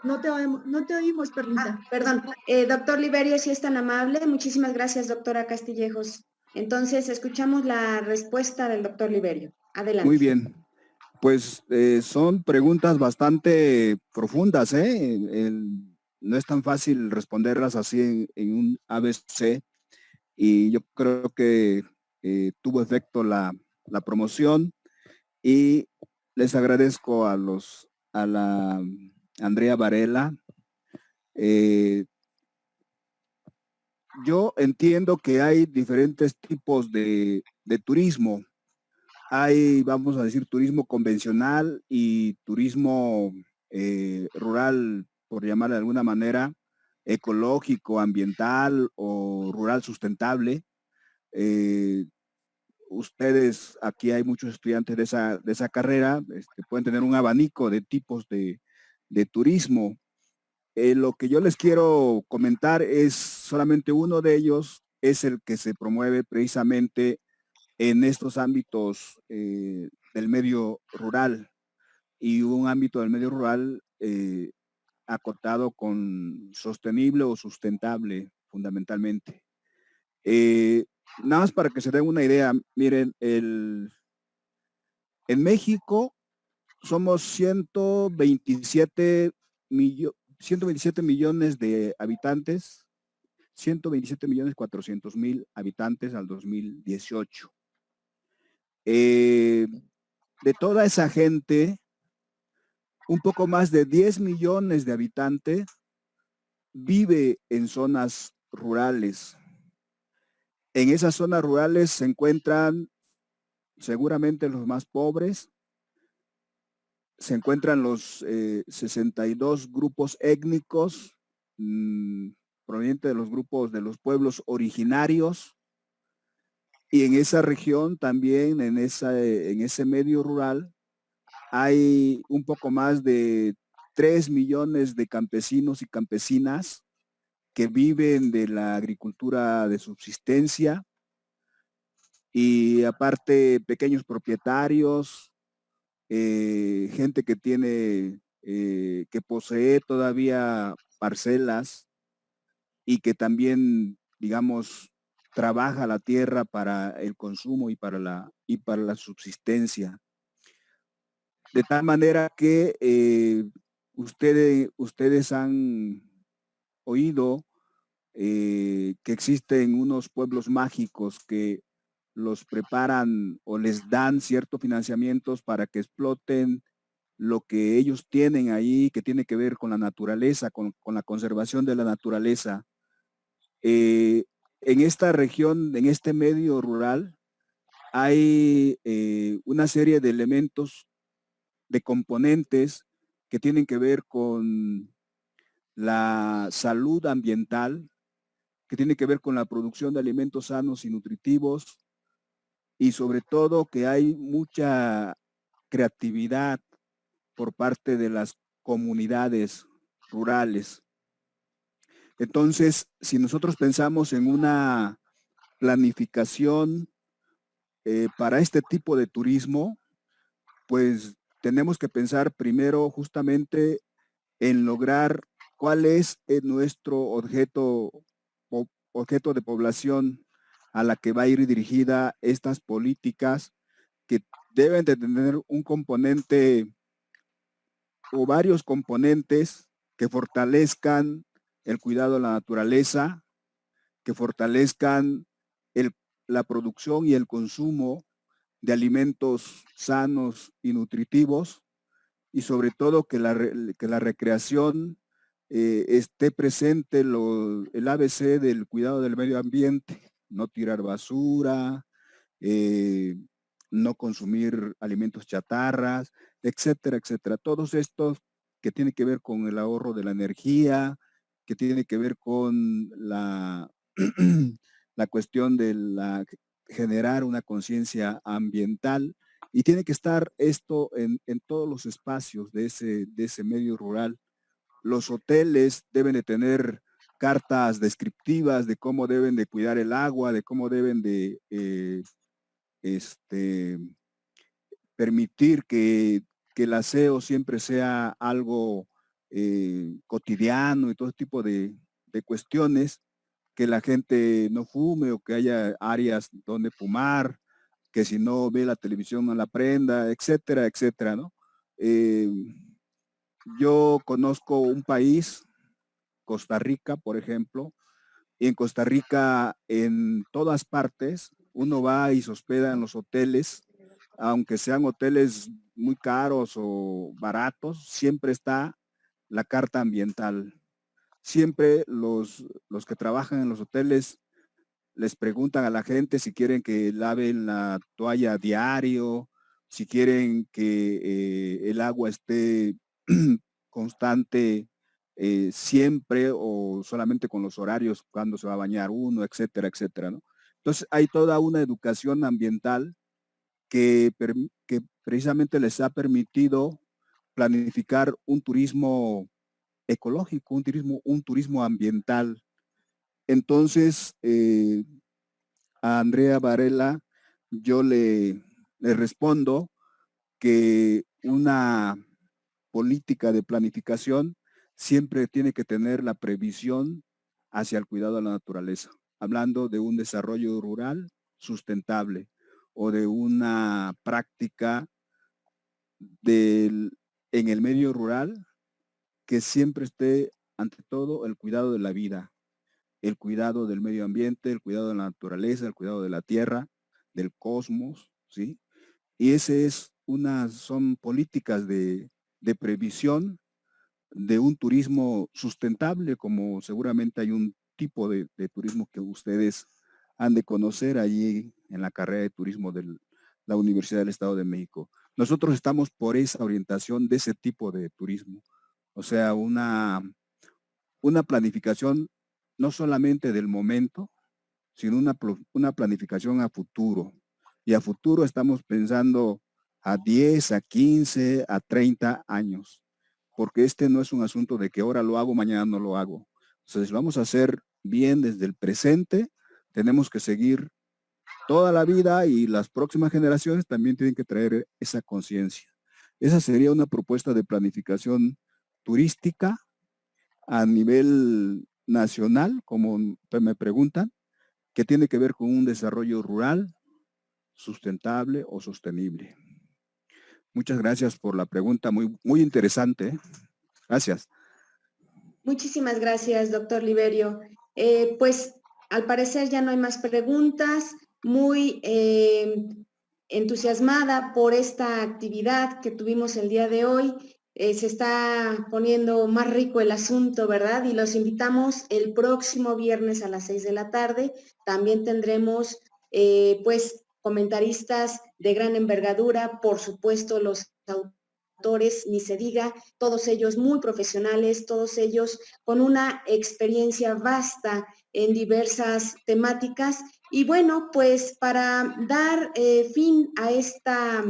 No te oímos, Perlita. Perdón, doctor Liberio, si es tan amable. Muchísimas gracias, doctora Castillejos. Entonces, escuchamos la respuesta del doctor Liberio. Adelante. Muy bien. Pues son preguntas bastante profundas, no es tan fácil responderlas así en un ABC, y yo creo que tuvo efecto la promoción, y les agradezco a la Andrea Varela. Yo entiendo que hay diferentes tipos de turismo. Hay, vamos a decir, turismo convencional y turismo rural, por llamar de alguna manera, ecológico, ambiental o rural sustentable. Ustedes, aquí hay muchos estudiantes de esa carrera, pueden tener un abanico de tipos de turismo. Lo que yo les quiero comentar es solamente uno de ellos, es el que se promueve precisamente en estos ámbitos del medio rural, y un ámbito del medio rural acotado con sostenible o sustentable fundamentalmente. Nada más para que se den una idea, miren, en México somos 127 millones de habitantes, 127.400.000 habitantes al 2018. De toda esa gente, un poco más de 10 millones de habitantes vive en zonas rurales. En esas zonas rurales se encuentran seguramente los más pobres, se encuentran los 62 grupos étnicos provenientes de los grupos de los pueblos originarios, y en esa región también, en ese medio rural, hay un poco más de 3 millones de campesinos y campesinas que viven de la agricultura de subsistencia, y aparte pequeños propietarios, gente que tiene, que posee todavía parcelas y que también, digamos, trabaja la tierra para el consumo y para la subsistencia. De tal manera que ustedes han oído que existen unos pueblos mágicos que los preparan o les dan ciertos financiamientos para que exploten lo que ellos tienen ahí, que tiene que ver con la naturaleza, con la conservación de la naturaleza. En esta región, en este medio rural, hay una serie de elementos, de componentes que tienen que ver con la salud ambiental, que tiene que ver con la producción de alimentos sanos y nutritivos, y sobre todo que hay mucha creatividad por parte de las comunidades rurales. Entonces, si nosotros pensamos en una planificación para este tipo de turismo, pues tenemos que pensar primero justamente en lograr cuál es nuestro objeto de población a la que va a ir dirigida estas políticas, que deben de tener un componente o varios componentes que fortalezcan el cuidado de la naturaleza, que fortalezcan la producción y el consumo de alimentos sanos y nutritivos, y sobre todo que la recreación esté presente el ABC del cuidado del medio ambiente, no tirar basura, no consumir alimentos chatarras, etcétera, etcétera. Todos estos que tienen que ver con el ahorro de la energía, que tiene que ver con la, la cuestión de generar una conciencia ambiental, y tiene que estar esto en todos los espacios de ese medio rural. Los hoteles deben de tener cartas descriptivas de cómo deben de cuidar el agua, de cómo deben de permitir que el aseo siempre sea algo cotidiano, y todo tipo de cuestiones, que la gente no fume, o que haya áreas donde fumar, que si no ve la televisión no la prenda, etcétera, etcétera, ¿no? Yo conozco un país, Costa Rica, por ejemplo, y en Costa Rica, en todas partes, uno va y se hospeda en los hoteles, aunque sean hoteles muy caros o baratos, siempre está la carta ambiental. Siempre los que trabajan en los hoteles les preguntan a la gente si quieren que laven la toalla diario, si quieren que el agua esté constante siempre, o solamente con los horarios cuando se va a bañar uno, etcétera, etcétera, ¿no? Entonces hay toda una educación ambiental que precisamente les ha permitido planificar un turismo ecológico, un turismo ambiental. Entonces, a Andrea Varela, yo le respondo que una política de planificación siempre tiene que tener la previsión hacia el cuidado de la naturaleza, hablando de un desarrollo rural sustentable, o de una práctica en el medio rural que siempre esté ante todo el cuidado de la vida, el cuidado del medio ambiente, el cuidado de la naturaleza, el cuidado de la tierra, del cosmos, ¿sí? Y son políticas de previsión de un turismo sustentable, como seguramente hay un tipo de turismo que ustedes han de conocer allí en la carrera de turismo de la Universidad del Estado de México. Nosotros estamos por esa orientación de ese tipo de turismo, o sea, una planificación no solamente del momento, sino una planificación a futuro. Y a futuro estamos pensando a 10, a 15, a 30 años, porque este no es un asunto de que ahora lo hago, mañana no lo hago. Entonces, vamos a hacer bien desde el presente, tenemos que seguir toda la vida, y las próximas generaciones también tienen que traer esa conciencia. Esa sería una propuesta de planificación turística a nivel nacional, como me preguntan, que tiene que ver con un desarrollo rural sustentable o sostenible. Muchas gracias por la pregunta, muy, muy interesante, ¿eh? Gracias. Muchísimas gracias, doctor Liberio. Pues al parecer ya no hay más preguntas. Muy entusiasmada por esta actividad que tuvimos el día de hoy. Se está poniendo más rico el asunto, ¿verdad? Y los invitamos el próximo viernes a las 6 de la tarde. También tendremos, pues, comentaristas de gran envergadura, por supuesto, los autores, ni se diga, todos ellos muy profesionales, todos ellos con una experiencia vasta en diversas temáticas. Y bueno, pues para dar fin a esta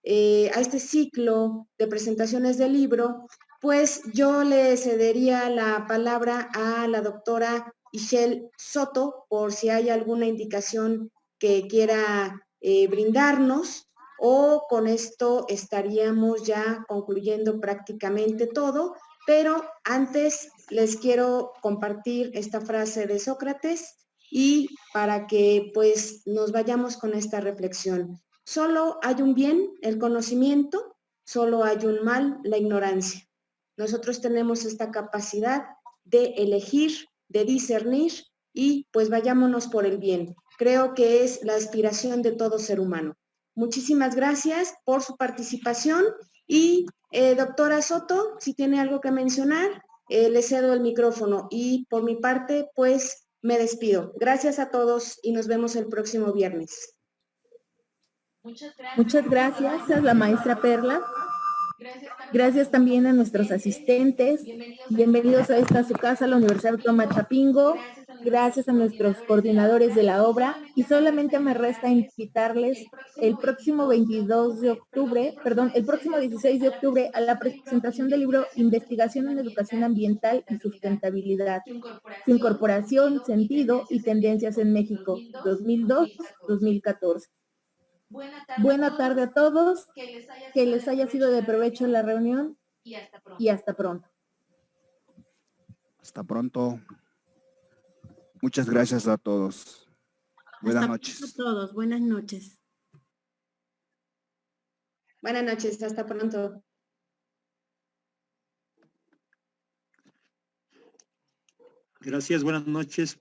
a este ciclo de presentaciones del libro, pues yo le cedería la palabra a la doctora Ishel Soto por si hay alguna indicación que quiera brindarnos, o con esto estaríamos ya concluyendo prácticamente todo, pero antes les quiero compartir esta frase de Sócrates y para que pues nos vayamos con esta reflexión. Solo hay un bien, el conocimiento, solo hay un mal, la ignorancia. Nosotros tenemos esta capacidad de elegir, de discernir y pues vayámonos por el bien. Creo que es la aspiración de todo ser humano. Muchísimas gracias por su participación y doctora Soto, si tiene algo que mencionar, le cedo el micrófono y por mi parte pues me despido. Gracias a todos y nos vemos el próximo viernes. Muchas gracias a la maestra Perla. Gracias también a nuestros asistentes. Bienvenidos a esta su casa, la Universidad Autónoma Chapingo. Gracias a nuestros coordinadores de la obra. Y solamente me resta invitarles el próximo 22 de octubre, perdón, el próximo 16 de octubre a la presentación del libro Investigación en Educación Ambiental y Sustentabilidad. Su incorporación, sentido y tendencias en México, 2002-2014. Buena tarde a todos, que les haya sido de provecho la reunión y hasta pronto. Hasta pronto. Muchas gracias a todos. Buenas noches. Hasta pronto a todos. Buenas noches. Buenas noches, hasta pronto. Gracias, buenas noches.